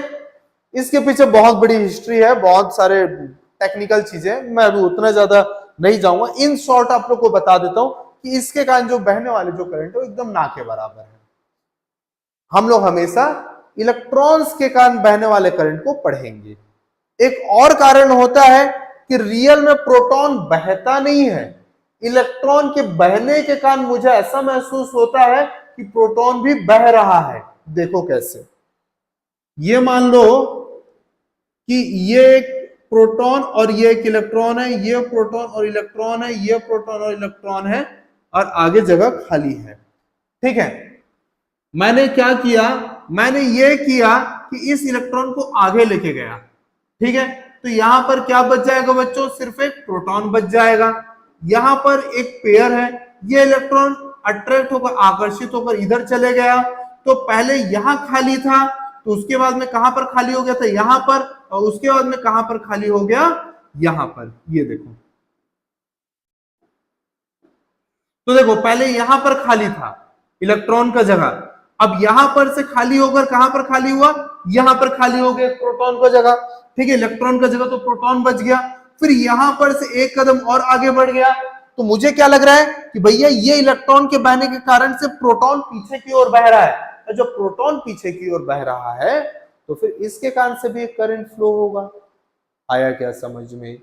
इसके पीछे बहुत बड़ी हिस्ट्री है, बहुत सारे टेक्निकल चीजें, मैं अभी उतना ज्यादा नहीं जाऊंगा। इन शॉर्ट आप लोग को बता देता हूं कि इसके कारण जो बहने वाले जो करंट है एकदम ना के बराबर है। हम लोग हमेशा इलेक्ट्रॉन्स के कारण बहने वाले करंट को पढ़ेंगे। एक और कारण होता है कि रियल में प्रोटॉन बहता नहीं है, इलेक्ट्रॉन के बहने के कारण मुझे ऐसा महसूस होता है कि प्रोटॉन भी बह रहा है। देखो कैसे, ये मान लो कि ये एक प्रोटॉन और ये एक इलेक्ट्रॉन है, ये प्रोटॉन और इलेक्ट्रॉन है, ये प्रोटॉन और इलेक्ट्रॉन है, और आगे जगह खाली है, ठीक है? मैंने क्या किया? मैंने ये किया कि इस इलेक्ट्रॉन को आगे लेके गया, ठीक है? तो यहां पर क्या बच जाएगा बच्चों? सिर्फ एक प्रोटॉन बच जाएगा। यहां पर एक पेयर है, ये इलेक्ट्रॉन अट्रैक्ट होकर, आकर्षित होकर इधर चले गया। तो पहले यहां खाली था, तो उसके बाद में कहां पर खाली हो गया था? यहां पर। और उसके बाद में कहां पर खाली हो गया? यहां पर। ये देखो, तो देखो पहले यहां पर खाली था इलेक्ट्रॉन का जगह, अब यहां पर से खाली होकर कहां पर खाली हुआ, यहां पर खाली हो गया प्रोटॉन का जगह। ठीक है, इलेक्ट्रॉन का जगह तो प्रोटॉन बच गया। फिर यहां पर से एक कदम और आगे बढ़ गया, तो मुझे क्या लग रहा है कि भैया ये इलेक्ट्रॉन के बहने के कारण से प्रोटॉन पीछे की ओर बह रहा है। जब प्रोटॉन पीछे की ओर बह रहा है तो फिर इसके कारण से भी एक करंट फ्लो होगा। आया क्या समझ में?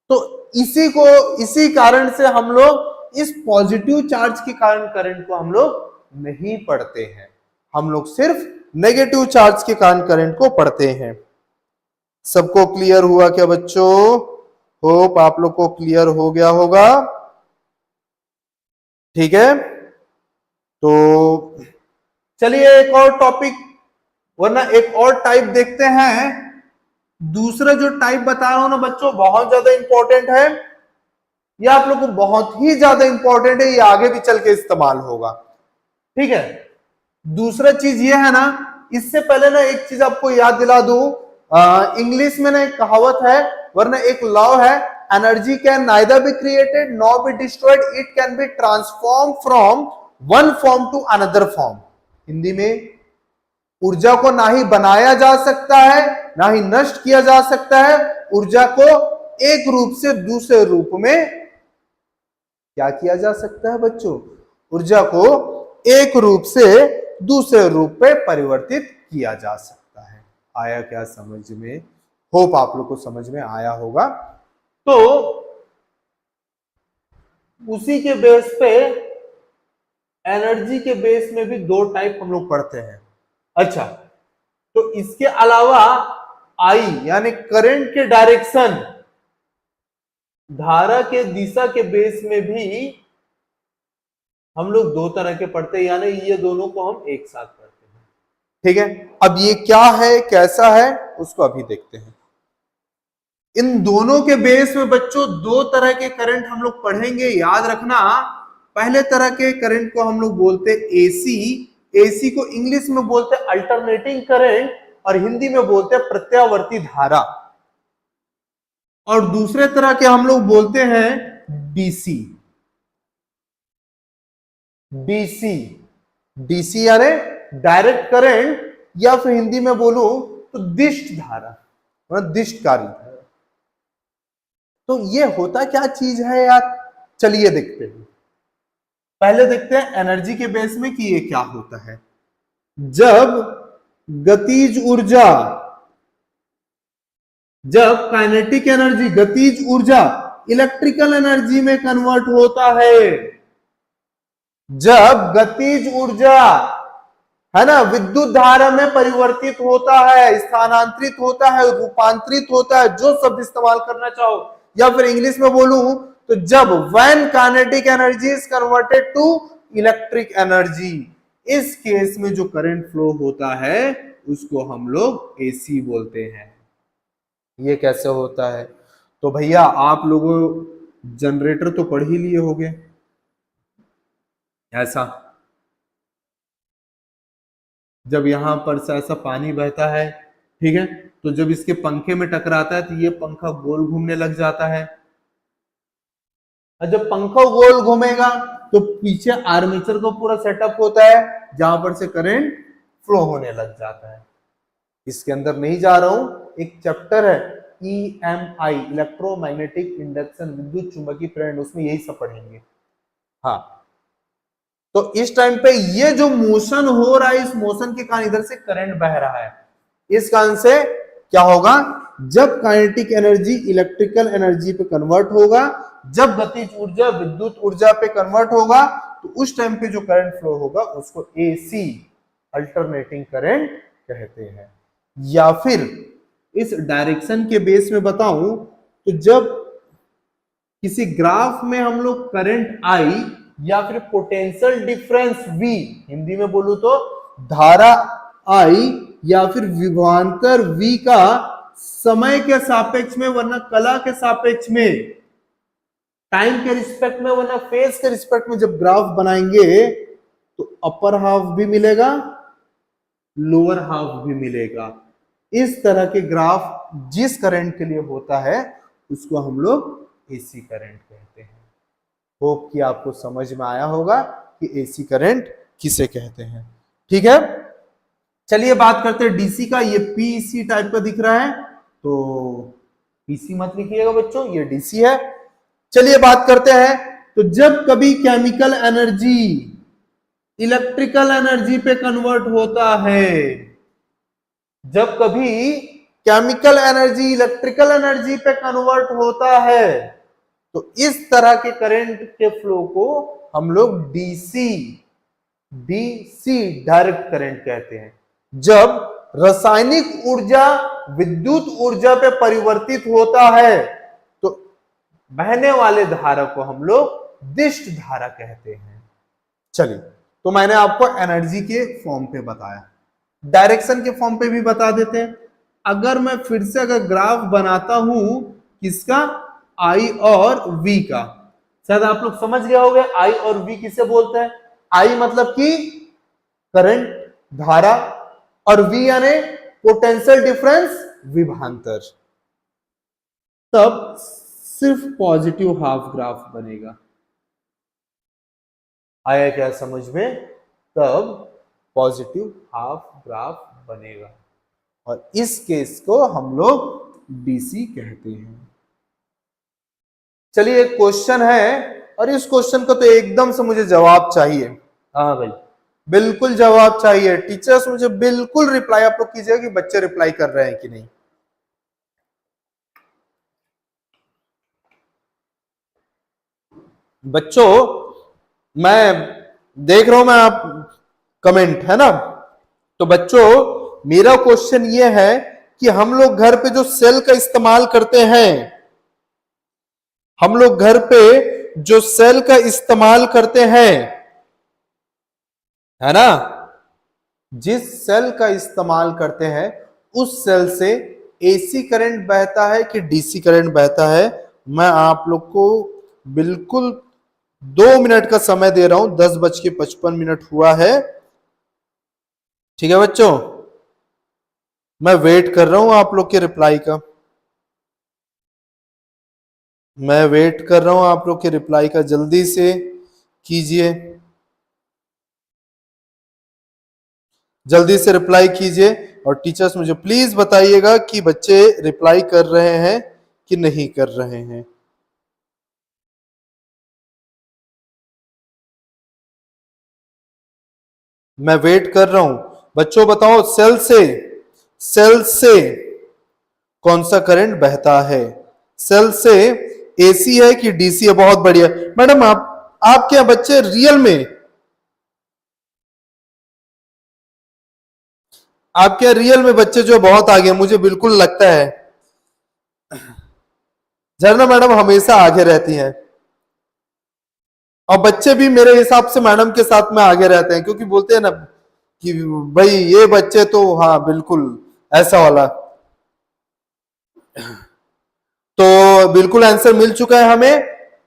तो इसी कारण से हम लोग इस पॉजिटिव चार्ज के कारण करंट को हम लोग नहीं पढ़ते हैं, हम लोग सिर्फ नेगेटिव चार्ज के कारण करंट को पढ़ते हैं। सबको क्लियर हुआ क्या बच्चों? होप आप लोग को क्लियर हो गया होगा। ठीक है, तो चलिए एक और टॉपिक वरना एक और टाइप देखते हैं। दूसरा जो टाइप बता रहा हूं ना बच्चों, बहुत ज्यादा इंपॉर्टेंट है, ये आप लोग को बहुत ही ज्यादा इंपॉर्टेंट है, ये आगे भी चल के इस्तेमाल होगा। ठीक है, दूसरा चीज ये है ना, इससे पहले ना एक चीज आपको याद दिला दूं, इंग्लिश में ना एक कहावत है वरना एक लॉ है, energy can neither be created nor be destroyed, it can be transform from one form to another form. Hindi में ऊर्जा को ना ही बनाया जा सकता है ना ही नष्ट किया जा सकता है, ऊर्जा को एक रूप से दूसरे रूप में क्या किया जा सकता है बच्चों? ऊर्जा को एक रूप से दूसरे रूप में परिवर्तित किया जा सकता है। आया क्या समझ में? होप आप लोग को समझ में आया होगा। तो उसी के बेस पे एनर्जी के बेस में भी दो टाइप हम लोग पढ़ते हैं। अच्छा, तो इसके अलावा आई यानी करंट के डायरेक्शन, धारा के दिशा के बेस में भी हम लोग दो तरह के पढ़ते हैं, यानी ये दोनों को हम एक साथ पढ़ते हैं। ठीक है, अब ये क्या है कैसा है उसको अभी देखते हैं। इन दोनों के बेस में बच्चों दो तरह के करंट हम लोग पढ़ेंगे, याद रखना। पहले तरह के करंट को हम लोग बोलते एसी, एसी को इंग्लिश में बोलते अल्टरनेटिंग करंट और हिंदी में बोलते प्रत्यावर्ती धारा। और दूसरे तरह के हम लोग बोलते हैं डीसी। डीसी, डीसी यानी डायरेक्ट करंट, या फिर हिंदी में बोलूं तो दिष्ट धारा, दिष्टकारी धारा। तो ये होता क्या चीज है यार, चलिए देखते हैं। पहले देखते हैं एनर्जी के बेस में कि ये क्या होता है। जब गतिज ऊर्जा, जब काइनेटिक एनर्जी गतिज ऊर्जा इलेक्ट्रिकल एनर्जी में कन्वर्ट होता है, जब गतिज ऊर्जा है ना विद्युत धारा में परिवर्तित होता है, स्थानांतरित होता है, रूपांतरित होता है, जो शब्द इस्तेमाल करना चाहो, या फिर इंग्लिश में बोलूं तो जब when kinetic energy is converted to electric energy, इस केस में जो करंट फ्लो होता है उसको हम लोग एसी बोलते हैं। ये कैसे होता है? तो भैया आप लोगों जनरेटर तो पढ़ ही लिए होंगे, ऐसा जब यहां पर से ऐसा पानी बहता है, ठीक है, तो जब इसके पंखे में टकराता है तो ये पंखा गोल घूमने लग जाता है, और जब पंखा गोल घूमेगा तो पीछे आर्मेचर का पूरा सेटअप होता है जहां पर से करंट फ्लो होने लग जाता है। इसके अंदर नहीं जा रहा हूं, एक चैप्टर है EMI, इलेक्ट्रोमैग्नेटिक इंडक्शन, विद्युत चुंबकीय प्रेरण, उसमें यही सब पढ़ेंगे। हाँ, तो इस टाइम पे ये जो मोशन हो रहा है, इस मोशन के कारण इधर से करंट बह रहा है, इस कारण से क्या होगा, जब काइनेटिक एनर्जी इलेक्ट्रिकल एनर्जी पे कन्वर्ट होगा, जब गतिज ऊर्जा विद्युत ऊर्जा पे कन्वर्ट होगा, तो उस टाइम पे जो करंट फ्लो होगा उसको एसी अल्टरनेटिंग करंट कहते हैं। या फिर इस डायरेक्शन के बेस में बताऊं तो जब किसी ग्राफ में हम लोग करंट आई या फिर पोटेंशियल डिफरेंस V, हिंदी में बोलूं तो धारा I या फिर विभवांतर V का समय के सापेक्ष में वरना कला के सापेक्ष में, टाइम के रिस्पेक्ट में वरना फेज के रिस्पेक्ट में जब ग्राफ बनाएंगे तो अपर हाफ भी मिलेगा, लोअर हाफ भी मिलेगा। इस तरह के ग्राफ जिस करंट के लिए होता है उसको हम लोग एसी करंट कहते हैं। होप कि आपको समझ में आया होगा कि एसी करंट किसे कहते हैं। ठीक है, चलिए बात करते हैं डीसी का। ये पीसी टाइप का दिख रहा है, तो पीसी मत लिखिएगा बच्चों, ये डीसी है। चलिए बात करते हैं, तो जब कभी केमिकल एनर्जी इलेक्ट्रिकल एनर्जी पे कन्वर्ट होता है, जब कभी केमिकल एनर्जी इलेक्ट्रिकल एनर्जी पे कन्वर्ट होता है, तो इस तरह के करंट के फ्लो को हम लोग डीसी डायरेक्ट करंट कहते हैं। जब रासायनिक ऊर्जा विद्युत ऊर्जा पे परिवर्तित होता है, तो बहने वाले धारा को हम लोग दिष्ट धारा कहते हैं। चलिए, तो मैंने आपको एनर्जी के फॉर्म पे बताया, डायरेक्शन के फॉर्म पे भी बता देते हैं। अगर मैं फिर से अगर ग्राफ बनाता हूं किसका, आई और वी का, शायद आप लोग समझ गए होंगे आई और वी किसे बोलते हैं। आई मतलब कि करंट, धारा, और वी यानी पोटेंशियल डिफरेंस, विभवांतर। तब सिर्फ पॉजिटिव हाफ ग्राफ बनेगा। आया क्या समझ में? तब पॉजिटिव हाफ ग्राफ बनेगा, और इस केस को हम लोग डीसी कहते हैं। चलिए, एक क्वेश्चन है, और इस क्वेश्चन का तो एकदम से मुझे जवाब चाहिए। हाँ भाई, बिल्कुल जवाब चाहिए। टीचर्स मुझे बिल्कुल रिप्लाई आप लोग कीजिएगा कि बच्चे रिप्लाई कर रहे हैं कि नहीं। बच्चों, मैं देख रहा हूं, मैं आप कमेंट है ना, तो बच्चों मेरा क्वेश्चन ये है कि हम लोग घर पे जो सेल का इस्तेमाल करते हैं, हम लोग घर पे जो सेल का इस्तेमाल करते हैं, है ना, जिस सेल का इस्तेमाल करते हैं उस सेल से एसी करंट बहता है कि डीसी करंट बहता है। मैं आप लोग को बिल्कुल 2 मिनट का समय दे रहा हूं, 10:55 हुआ है। ठीक है बच्चों, मैं वेट कर रहा हूं आप लोग के रिप्लाई का, मैं वेट कर रहा हूं आप लोग के रिप्लाई का, जल्दी से कीजिए, जल्दी से रिप्लाई कीजिए। और टीचर्स मुझे प्लीज बताइएगा कि बच्चे रिप्लाई कर रहे हैं कि नहीं कर रहे हैं। मैं वेट कर रहा हूं। बच्चों बताओ, सेल से कौन सा करंट बहता है? सेल से एसी है कि डीसी है? बहुत बढ़िया मैडम, आपके यहाँ बच्चे रियल में, आपके यहाँ रियल में बच्चे जो बहुत आगे, मुझे बिल्कुल लगता है झरना मैडम हमेशा आगे रहती हैं, और बच्चे भी मेरे हिसाब से मैडम के साथ में आगे रहते हैं, क्योंकि बोलते हैं ना कि भाई ये बच्चे तो, हाँ बिल्कुल ऐसा वाला। तो बिल्कुल आंसर मिल चुका है हमें।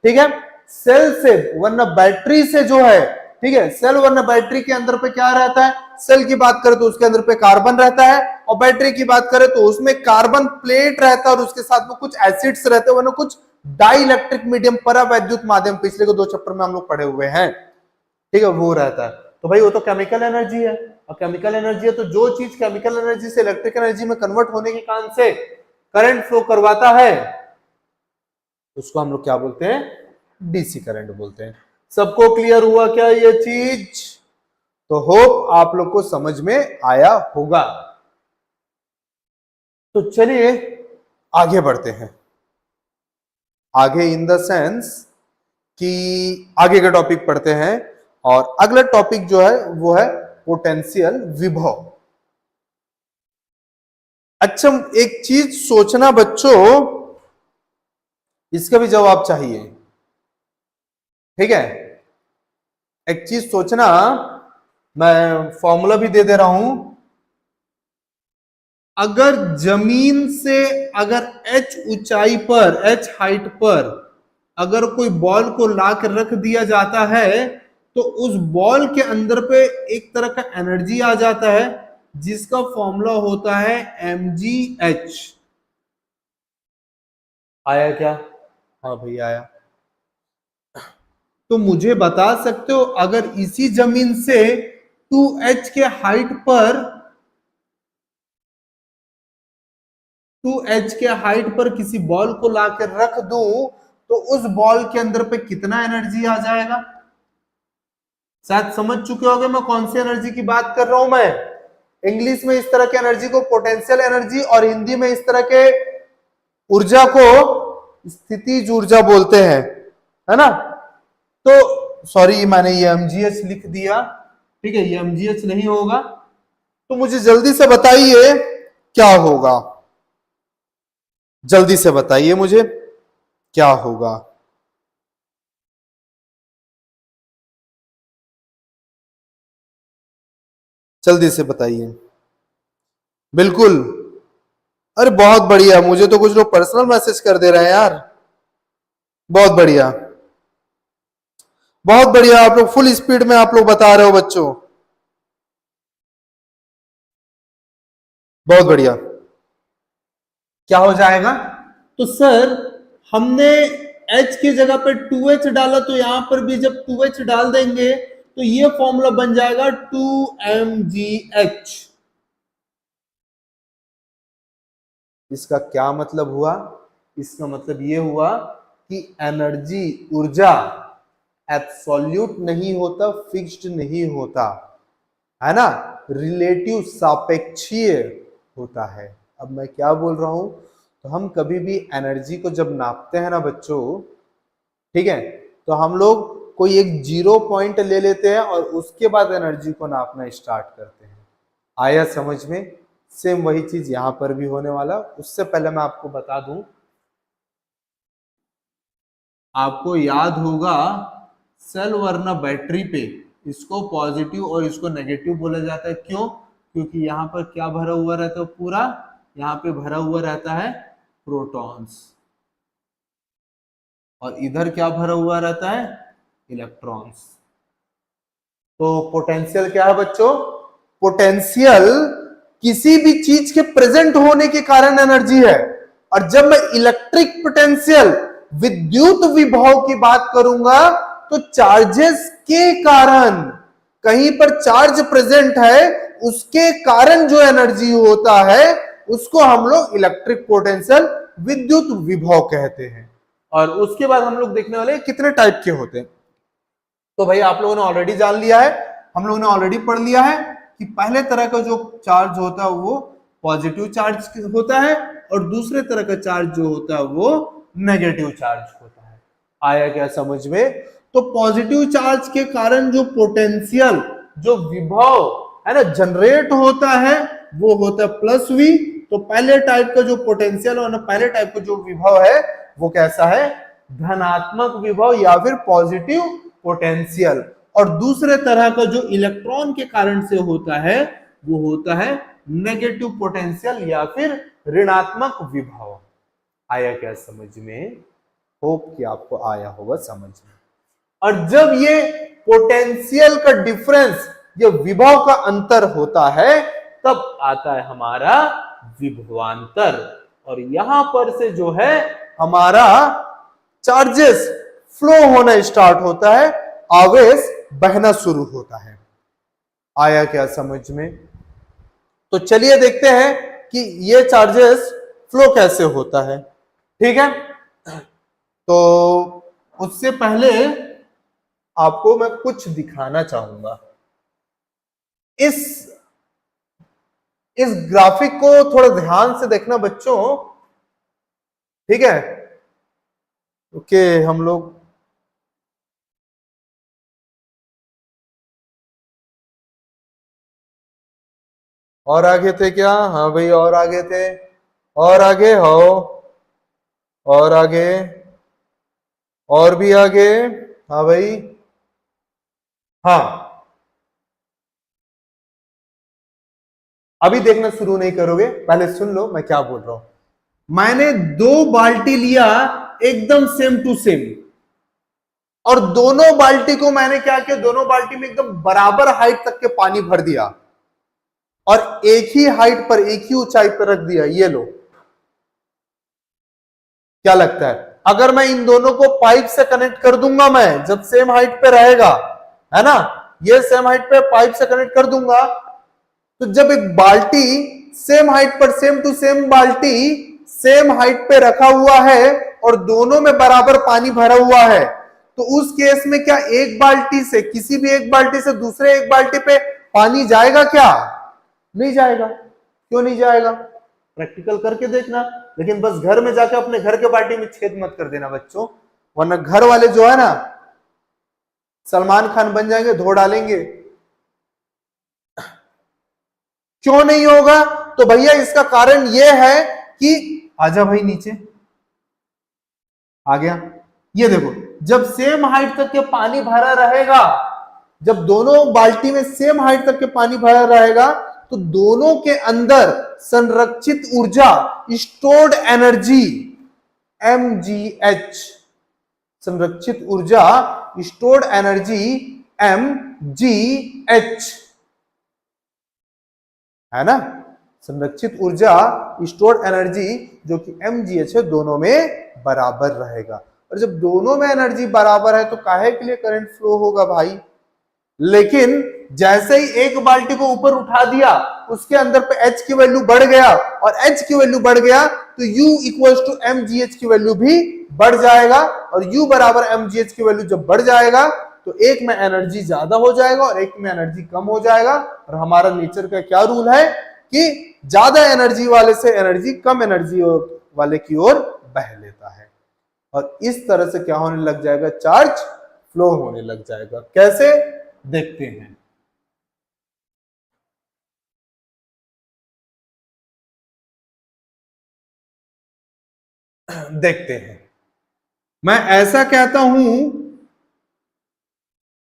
ठीक है, सेल से वरना बैटरी से जो है, ठीक है, सेल वरना बैटरी के अंदर पे क्या रहता है? सेल की बात करें तो उसके अंदर पे कार्बन रहता है, और बैटरी की बात करें तो उसमें कार्बन प्लेट रहता है और उसके साथ में कुछ एसिड्स रहते हैं, वरना कुछ डाई इलेक्ट्रिक मीडियम, परावैद्युत माध्यम, पिछले को 2 चैप्टर में हम लोग पढ़े हुए हैं। ठीक है, वो रहता है। तो भाई वो तो केमिकल एनर्जी है, और केमिकल एनर्जी है तो जो चीज केमिकल एनर्जी से इलेक्ट्रिकल एनर्जी में कन्वर्ट होने के कारण से करंट फ्लो करवाता है, उसको हम लोग क्या बोलते हैं? डीसी करंट बोलते हैं। सबको क्लियर हुआ क्या ये चीज? तो होप आप लोग को समझ में आया होगा। तो चलिए आगे बढ़ते हैं, आगे इन द सेंस कि आगे का टॉपिक पढ़ते हैं, और अगला टॉपिक जो है वो है पोटेंशियल विभव। अच्छा, एक चीज सोचना बच्चों, इसका भी जवाब चाहिए। ठीक है, एक चीज सोचना, मैं फॉर्मूला भी दे दे रहा हूं। अगर जमीन से, अगर h ऊंचाई पर, h हाइट पर अगर कोई बॉल को ला कर रख दिया जाता है, तो उस बॉल के अंदर पे एक तरह का एनर्जी आ जाता है जिसका फॉर्मूला होता है mgh। आया क्या? हाँ भाई आया। तो मुझे बता सकते हो अगर इसी जमीन से 2h के हाइट पर 2h के हाइट पर किसी बॉल को लाकर रख दूं तो उस बॉल के अंदर पे कितना एनर्जी आ जाएगा? शायद समझ चुके होंगे मैं कौन सी एनर्जी की बात कर रहा हूं। मैं इंग्लिश में इस तरह की एनर्जी को पोटेंशियल एनर्जी और हिंदी में इस तरह के ऊर्जा को स्थितिज ऊर्जा बोलते हैं, है ना। तो सॉरी मैंने ये mgh लिख दिया, ठीक है, ये mgh नहीं होगा। तो मुझे जल्दी से बताइए क्या होगा, जल्दी से बताइए मुझे क्या होगा। जल्दी से बताइए। बिल्कुल, अरे बहुत बढ़िया, मुझे तो कुछ लोग पर्सनल मैसेज कर दे रहे हैं यार। बहुत बढ़िया, बहुत बढ़िया, आप लोग फुल स्पीड में आप लोग बता रहे हो बच्चों, बहुत बढ़िया। क्या हो जाएगा? तो सर हमने h की जगह पे 2h डाला, तो यहां पर भी जब 2h डाल देंगे तो ये फॉर्मूला बन जाएगा 2mgh। इसका क्या मतलब हुआ? इसका मतलब ये हुआ कि एनर्जी, ऊर्जा एब्सोल्यूट नहीं होता, फिक्स्ड नहीं होता, है ना, रिलेटिव, सापेक्षीय होता है। अब मैं क्या बोल रहा हूं, तो हम कभी भी एनर्जी को जब नापते हैं ना बच्चों, ठीक है, तो हम लोग कोई एक जीरो पॉइंट ले लेते हैं और उसके बाद एनर्जी को नापना स्टार्ट करते हैं। आया समझ में? सेम वही चीज यहां पर भी होने वाला। उससे पहले मैं आपको बता दूं, आपको याद होगा सेल वरना बैटरी पे इसको पॉजिटिव और इसको नेगेटिव बोला जाता है। क्यों? क्योंकि यहाँ पर क्या भरा हुआ रहता है? पूरा यहाँ पे भरा हुआ रहता है प्रोटॉन्स, और इधर क्या भरा हुआ रहता है? इलेक्ट्रॉन्स। तो पोटेंशियल क्या है बच्चों? पोटेंशियल किसी भी चीज के प्रेजेंट होने के कारण एनर्जी है। और जब मैं इलेक्ट्रिक पोटेंशियल, विद्युत विभव की बात करूंगा, तो चार्जेस के कारण, कहीं पर चार्ज प्रेजेंट है उसके कारण जो एनर्जी होता है उसको हम लोग इलेक्ट्रिक पोटेंशियल, विद्युत विभव कहते हैं। और उसके बाद हम लोग देखने वाले कितने टाइप के होते हैं। तो भाई आप लोगों ने ऑलरेडी जान लिया है, हम लोगों ने ऑलरेडी पढ़ लिया है कि पहले तरह का जो चार्ज होता है वो पॉजिटिव चार्ज होता है, और दूसरे तरह का चार्ज जो होता है वो नेगेटिव चार्ज होता है। आया क्या समझ में? तो पॉजिटिव चार्ज के कारण जो पोटेंशियल, जो विभव है ना जनरेट होता है, वो होता है प्लस वी। तो पहले टाइप का जो पोटेंशियल और पहले टाइप का जो विभव है वो कैसा है? धनात्मक विभव या फिर पॉजिटिव पोटेंशियल। और दूसरे तरह का जो इलेक्ट्रॉन के कारण से होता है वो होता है नेगेटिव पोटेंशियल या फिर ऋणात्मक विभव। आया क्या समझ में? होप कि आपको आया होगा समझ में। और जब ये पोटेंशियल का डिफरेंस, ये विभव का अंतर होता है, तब आता है हमारा विभवांतर। और यहां पर से जो है हमारा चार्जेस फ्लो होना स्टार्ट होता है, आवेश बहना शुरू होता है। आया क्या समझ में? तो चलिए देखते हैं कि ये चार्जेस फ्लो कैसे होता है, ठीक है। तो उससे पहले आपको मैं कुछ दिखाना चाहूंगा। इस ग्राफिक को थोड़ा ध्यान से देखना बच्चों, ठीक है। ओके, हम लोग और आगे थे क्या? हाँ भाई और आगे थे, और आगे हो, और आगे, और भी आगे। हाँ भाई, हाँ अभी देखना शुरू नहीं करोगे, पहले सुन लो मैं क्या बोल रहा हूं। मैंने 2 बाल्टी लिया एकदम सेम टू सेम, और दोनों बाल्टी को मैंने क्या किया, दोनों बाल्टी में एकदम बराबर हाइट तक के पानी भर दिया और एक ही हाइट पर, एक ही ऊंचाई पर रख दिया। ये लो, क्या लगता है अगर मैं इन दोनों को पाइप से कनेक्ट कर दूंगा, मैं जब सेम हाइट पे रहेगा, है ना, ये सेम हाइट पे पाइप से कनेक्ट कर दूंगा, तो जब एक बाल्टी सेम हाइट पर, सेम टू सेम बाल्टी सेम हाइट पे रखा हुआ है और दोनों में बराबर पानी भरा हुआ है, तो उस केस में क्या एक बाल्टी से, किसी भी एक बाल्टी से दूसरे एक बाल्टी पे पानी जाएगा क्या? नहीं जाएगा। क्यों नहीं जाएगा? प्रैक्टिकल करके देखना। लेकिन बस घर में जाके अपने घर के बाल्टी में छेद मत कर देना बच्चों, वरना घर वाले जो है ना सलमान खान बन जाएंगे, धो डालेंगे। क्यों नहीं होगा? तो भैया इसका कारण यह है कि, आजा भाई नीचे, आ गया, ये देखो, जब सेम हाइट तक के पानी भरा रहेगा, जब दोनों बाल्टी में सेम हाइट तक के पानी भरा रहेगा, तो दोनों के अंदर संरक्षित ऊर्जा, स्टोर्ड एनर्जी, mgh, संरक्षित ऊर्जा, स्टोर्ड एनर्जी mgh, है ना, संरक्षित ऊर्जा, स्टोर्ड एनर्जी जो कि mgh है, दोनों में बराबर रहेगा। और जब दोनों में एनर्जी बराबर है तो काहे के लिए करंट फ्लो होगा भाई? लेकिन जैसे ही एक बाल्टी को ऊपर उठा दिया, उसके अंदर पे H की वैल्यू बढ़ गया, और H की वैल्यू बढ़ गया तो U इक्वल्स टू mgh की वैल्यू भी बढ़ जाएगा, और U बराबर mgh की वैल्यू जब बढ़ जाएगा तो एक में एनर्जी ज्यादा हो जाएगा और एक में एनर्जी कम हो जाएगा। और हमारा नेचर का क्या रूल है कि ज्यादा एनर्जी वाले से एनर्जी कम एनर्जी वाले की ओर बह लेता है, और इस तरह से क्या होने लग जाएगा? चार्ज फ्लो होने लग जाएगा। कैसे? देखते हैं। देखते हैं। मैं ऐसा कहता हूं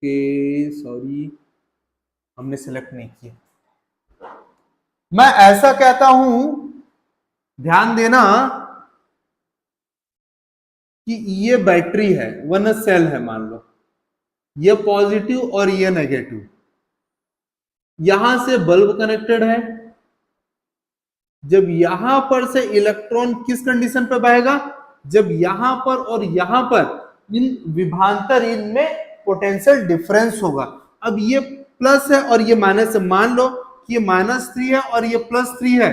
कि, सॉरी हमने सिलेक्ट नहीं किया, मैं ऐसा कहता हूं, ध्यान देना, कि ये बैटरी है, वन सेल है, मान लो ये पॉजिटिव और ये नेगेटिव, यहां से बल्ब कनेक्टेड है। जब यहां पर से इलेक्ट्रॉन किस कंडीशन पे बहेगा? जब यहां पर और यहां पर इन विभवांतर इनमें पोटेंशियल डिफरेंस होगा। अब ये प्लस है और ये माइनस है, मान लो कि ये -3 है और ये +3 है,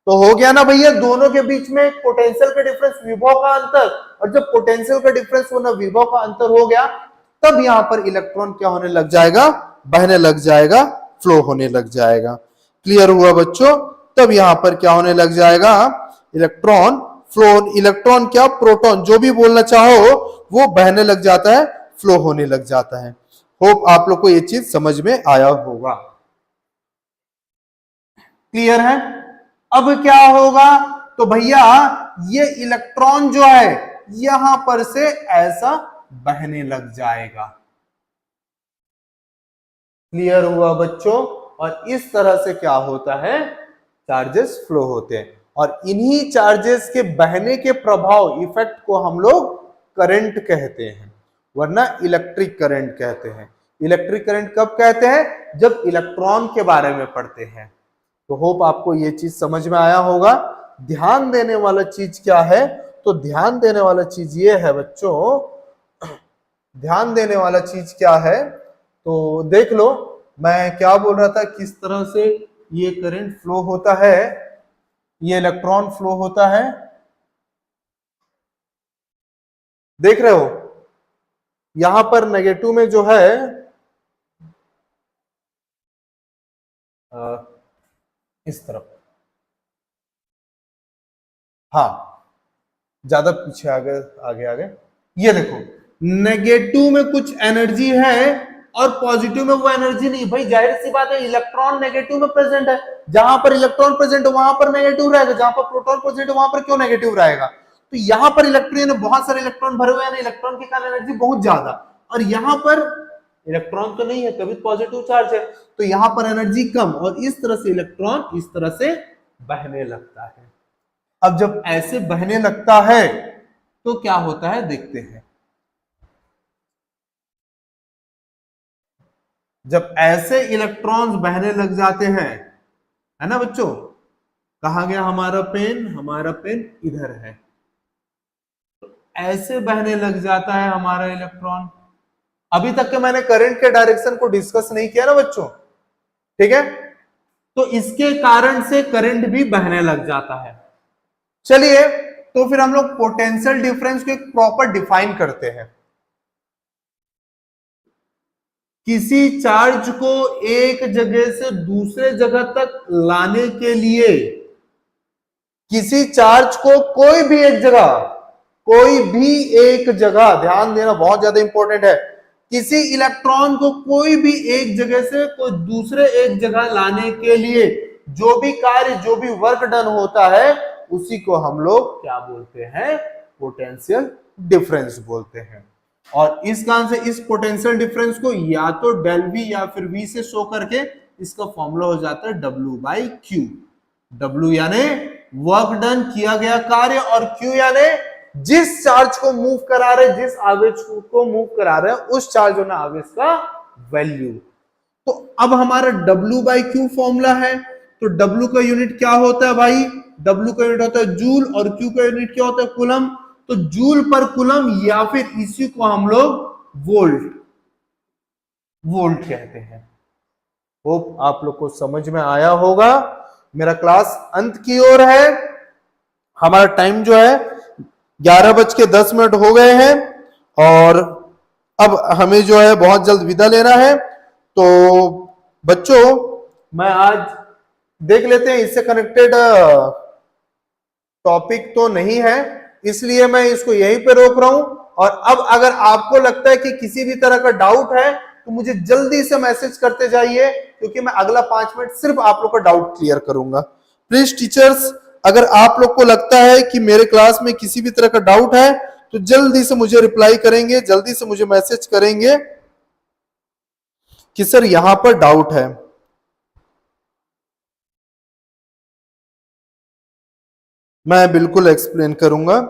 तो हो गया ना भैया, दोनों के बीच में पोटेंशियल का डिफरेंस, विभव का अंतर। और जब पोटेंशियल का डिफरेंस होना, विभव का अंतर हो गया, तब यहां पर इलेक्ट्रॉन क्या होने लग जाएगा? बहने लग जाएगा, फ्लो होने लग जाएगा। क्लियर हुआ बच्चों? तब यहां पर क्या होने लग जाएगा? इलेक्ट्रॉन फ्लो, इलेक्ट्रॉन क्या, प्रोटॉन, जो भी बोलना चाहो, वो बहने लग जाता है, फ्लो होने लग जाता है। होप आप लोग को ये चीज समझ में आया होगा। क्लियर है? अब क्या होगा? तो भैया ये इलेक्ट्रॉन जो है यहां पर से ऐसा बहने लग जाएगा। क्लियर हुआ बच्चों? और इस तरह से क्या होता है? चार्जेस फ्लो होते हैं, और इन्हीं चार्जेस के बहने के प्रभाव, इफेक्ट को हम लोग करंट कहते हैं, वरना इलेक्ट्रिक करंट कहते हैं। इलेक्ट्रिक करंट कब कहते हैं? जब इलेक्ट्रॉन के बारे में पढ़ते हैं। तो होप आपको ये चीज समझ में आया होगा। ध्यान देने वाला चीज क्या है? तो ध्यान देने वाला चीज ये है बच्चों, ध्यान देने वाला चीज क्या है, तो देख लो मैं क्या बोल रहा था, किस तरह से ये करंट फ्लो होता है, ये इलेक्ट्रॉन फ्लो होता है, देख रहे हो? यहां पर नेगेटिव में जो है इस तरफ, हाँ ज्यादा पीछे आगे आगे आगे, ये देखो नेगेटिव में कुछ एनर्जी है और पॉजिटिव में वो एनर्जी नहीं। भाई जाहिर सी बात है, इलेक्ट्रॉन नेगेटिव में प्रेजेंट है, जहां पर इलेक्ट्रॉन प्रेजेंट है वहां पर नेगेटिव रहेगा, जहां पर प्रोटॉन प्रेजेंट है वहां पर क्यों नेगेटिव रहेगा? तो यहां पर इलेक्ट्रॉन, बहुत सारे इलेक्ट्रॉन भरे हुए हैं, इलेक्ट्रॉन के कारण एनर्जी बहुत ज्यादा, और यहां पर इलेक्ट्रॉन तो नहीं है, कभी पॉजिटिव चार्ज है, तो यहां पर एनर्जी कम, और इस तरह से इलेक्ट्रॉन इस तरह से बहने लगता है। अब जब ऐसे बहने लगता है तो क्या होता है, देखते हैं। जब ऐसे इलेक्ट्रॉन्स बहने लग जाते हैं, है ना बच्चों, कहा गया हमारा पेन? हमारा पेन इधर है, ऐसे बहने लग जाता है हमारा इलेक्ट्रॉन। अभी तक के मैंने करंट के डायरेक्शन को डिस्कस नहीं किया ना बच्चों, ठीक है, तो इसके कारण से करंट भी बहने लग जाता है। चलिए, तो फिर हम लोग पोटेंशियल डिफरेंस को एक प्रॉपर डिफाइन करते हैं। किसी चार्ज को एक जगह से दूसरे जगह तक लाने के लिए, किसी चार्ज को कोई भी एक जगह, ध्यान देना बहुत ज्यादा इंपॉर्टेंट है, किसी इलेक्ट्रॉन को कोई भी एक जगह से कोई दूसरे एक जगह लाने के लिए जो भी कार्य, जो भी वर्क डन होता है, उसी को हम लोग क्या बोलते हैं? पोटेंशियल डिफरेंस बोलते हैं। और इस कारण से इस पोटेंशियल डिफरेंस को या तो डेल वी या फिर वी से शो करके इसका फॉर्मूला हो जाता है W बाई क्यू। W यानी वर्क डन, किया गया कार्य, और Q यानी जिस चार्ज को मूव करा रहे, जिस आवेश को मूव करा रहे हैं, उस चार्ज होना आवेश का वैल्यू। तो अब हमारा W बाई क्यू फॉर्मूला है, तो W का यूनिट क्या होता है भाई? W का यूनिट होता है जूल, और Q का यूनिट क्या होता है? कूलम। तो जूल पर कूलम, या फिर इसी को हम लोग वोल्ट कहते हैं। होप आप लोग को समझ में आया होगा। मेरा क्लास अंत की ओर है। हमारा टाइम जो है 11:10 हो गए हैं, और अब हमें जो है बहुत जल्द विदा लेना है। तो बच्चों, मैं आज देख लेते हैं, इससे कनेक्टेड टॉपिक तो नहीं है, इसलिए मैं इसको यहीं पे रोक रहा हूं। और अब अगर आपको लगता है कि किसी भी तरह का डाउट है, तो मुझे जल्दी से मैसेज करते जाइए, क्योंकि मैं अगला 5 मिनट सिर्फ आप लोग का डाउट क्लियर करूंगा। प्लीज टीचर्स, अगर आप लोग को लगता है कि मेरे क्लास में किसी भी तरह का डाउट है, तो जल्दी से मुझे रिप्लाई करेंगे, जल्दी से मुझे मैसेज करेंगे कि सर यहां पर डाउट है। मैं बिल्कुल एक्सप्लेन करूंगा।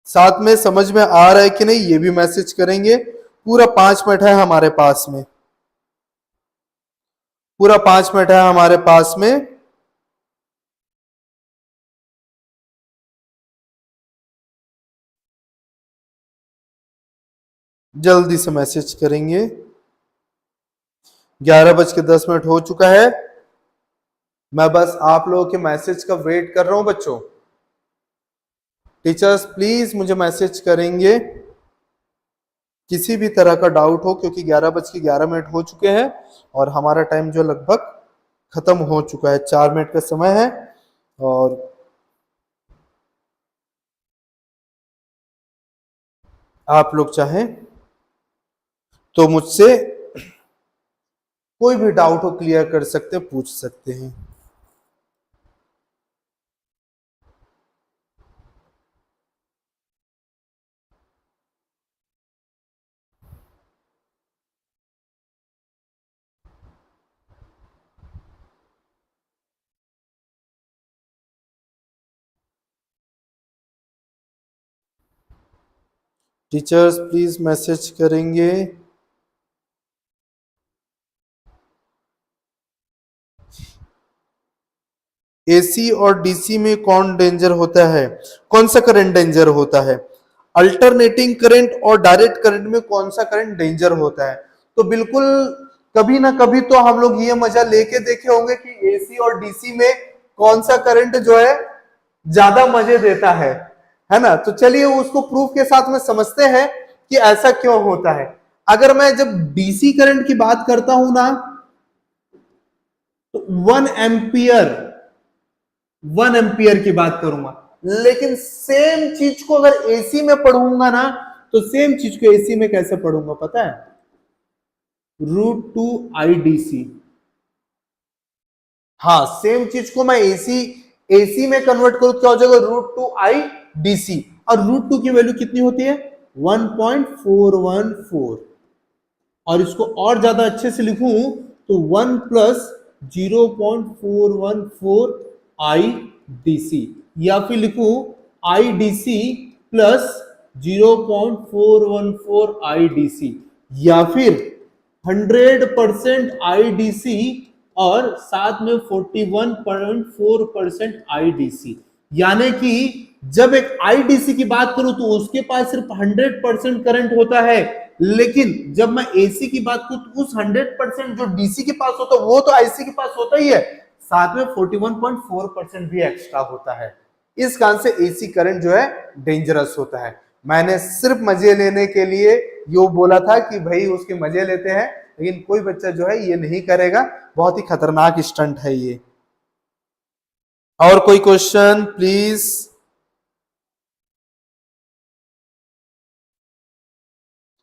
साथ में समझ में आ रहा है कि नहीं, ये भी मैसेज करेंगे। पूरा 5 मिनट है हमारे पास में, पूरा 5 मिनट है हमारे पास में। जल्दी से मैसेज करेंगे। 11:10 हो चुका है। मैं बस आप लोगों के मैसेज का वेट कर रहा हूं बच्चों। टीचर्स प्लीज मुझे मैसेज करेंगे किसी भी तरह का डाउट हो, क्योंकि 11:11 हो चुके हैं और हमारा टाइम जो लगभग खत्म हो चुका है। 4 मिनट का समय है, और आप लोग चाहें तो मुझसे कोई भी डाउट हो क्लियर कर सकते हैं, पूछ सकते हैं। टीचर्स प्लीज मैसेज करेंगे। एसी और डीसी में कौन डेंजर होता है? कौन सा करंट डेंजर होता है? अल्टरनेटिंग करंट और डायरेक्ट करंट में कौन सा करंट डेंजर होता है? तो बिल्कुल कभी ना कभी तो हम लोग ये मजा लेके देखे होंगे कि एसी और डीसी में कौन सा करंट जो है ज्यादा मजे देता है ना? तो चलिए उसको प्रूफ के साथ में समझते हैं कि ऐसा क्यों होता है। अगर मैं जब डीसी करंट की बात करता हूं ना, तो 1 एम्पियर की बात करूंगा, लेकिन सेम चीज को अगर एसी में पढ़ूंगा ना, तो सेम चीज को एसी में कैसे पढ़ूंगा पता है? √2 IDC। हाँ, सेम चीज को मैं एसी में कन्वर्ट करूं, क्या हो जाएगा? √2 IDC। और √2 की वैल्यू कितनी होती है? 1.414। और इसको और ज्यादा अच्छे से लिखूं तो 1 + 0.414 IDC, या फिर लिखूं IDC + 0.414 IDC, या फिर 100% IDC और साथ में 41.4% IDC, यानी कि जब एक आईडीसी की बात करूं तो उसके पास सिर्फ 100% करंट होता है, लेकिन जब मैं एसी की बात करूं तो उस 100% जो डीसी के पास होता है वो तो आईसी के पास होता ही है, साथ में 41.4% भी एक्स्ट्रा होता है। इस कारण से एसी करंट जो है डेंजरस होता है। मैंने सिर्फ मजे लेने के लिए यो बोला था कि भाई उसके मजे लेते हैं, लेकिन कोई बच्चा जो है ये नहीं करेगा, बहुत ही खतरनाक स्टंट है ये। और कोई क्वेश्चन प्लीज?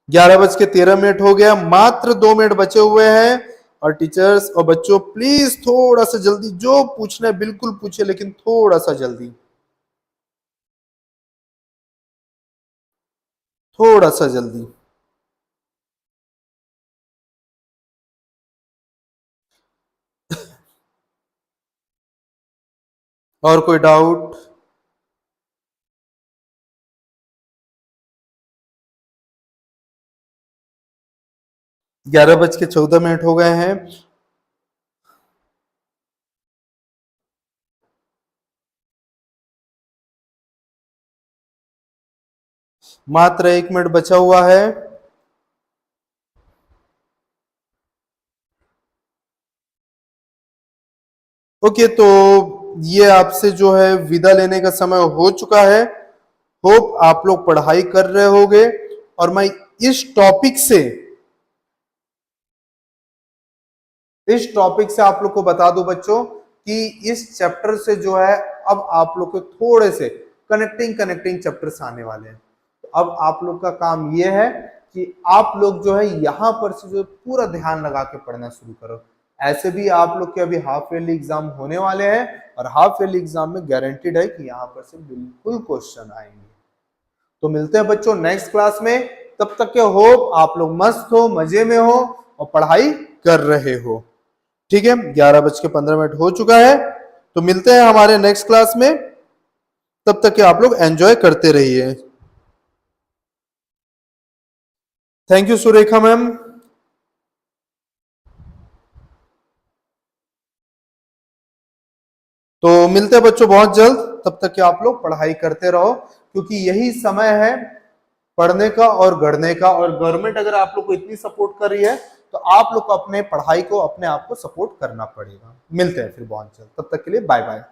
11:13 हो गया, मात्र 2 मिनट बचे हुए हैं। और टीचर्स और बच्चों प्लीज थोड़ा सा जल्दी, जो पूछना है बिल्कुल पूछे, लेकिन थोड़ा सा जल्दी, थोड़ा सा जल्दी। और कोई डाउट? 11:14 हो गए हैं। मात्र 1 मिनट बचा हुआ है। ओके, तो ये आपसे जो है विदा लेने का समय हो चुका है। होप आप लोग पढ़ाई कर रहे होंगे। और मैं इस टॉपिक से आप लोग को बता दूं बच्चों कि इस चैप्टर से जो है अब आप लोग को थोड़े से कनेक्टिंग चैप्टर्स आने वाले हैं। तो अब आप लोग का काम ये है कि आप लोग जो है यहां पर से जो पूरा ध्यान लगा के पढ़ना शुरू करो। ऐसे भी आप लोग के अभी हाफ ईयरली एग्जाम होने वाले हैं, और हाफ ईयरली एग्जाम में गारंटीड है कि यहाँ पर से बिल्कुल क्वेश्चन आएंगे। तो मिलते हैं बच्चों नेक्स्ट क्लास में। तब तक के होप आप लोग मस्त हो, मजे में हो और पढ़ाई कर रहे हो। ठीक है, 11:15 हो चुका है। तो मिलते हैं हमारे नेक्स्ट क्लास में। तब तक के आप लोग एंजॉय करते रहिए। Thank you Surekha ma'am. तो मिलते हैं बच्चों बहुत जल्द। तब तक के आप लोग पढ़ाई करते रहो, क्योंकि यही समय है पढ़ने का और गढ़ने का। और गवर्नमेंट अगर आप लोग को इतनी सपोर्ट कर रही है, तो आप लोग को अपने पढ़ाई को, अपने आप को सपोर्ट करना पड़ेगा। मिलते हैं फिर बहुत जल्द। तब तक के लिए बाय बाय।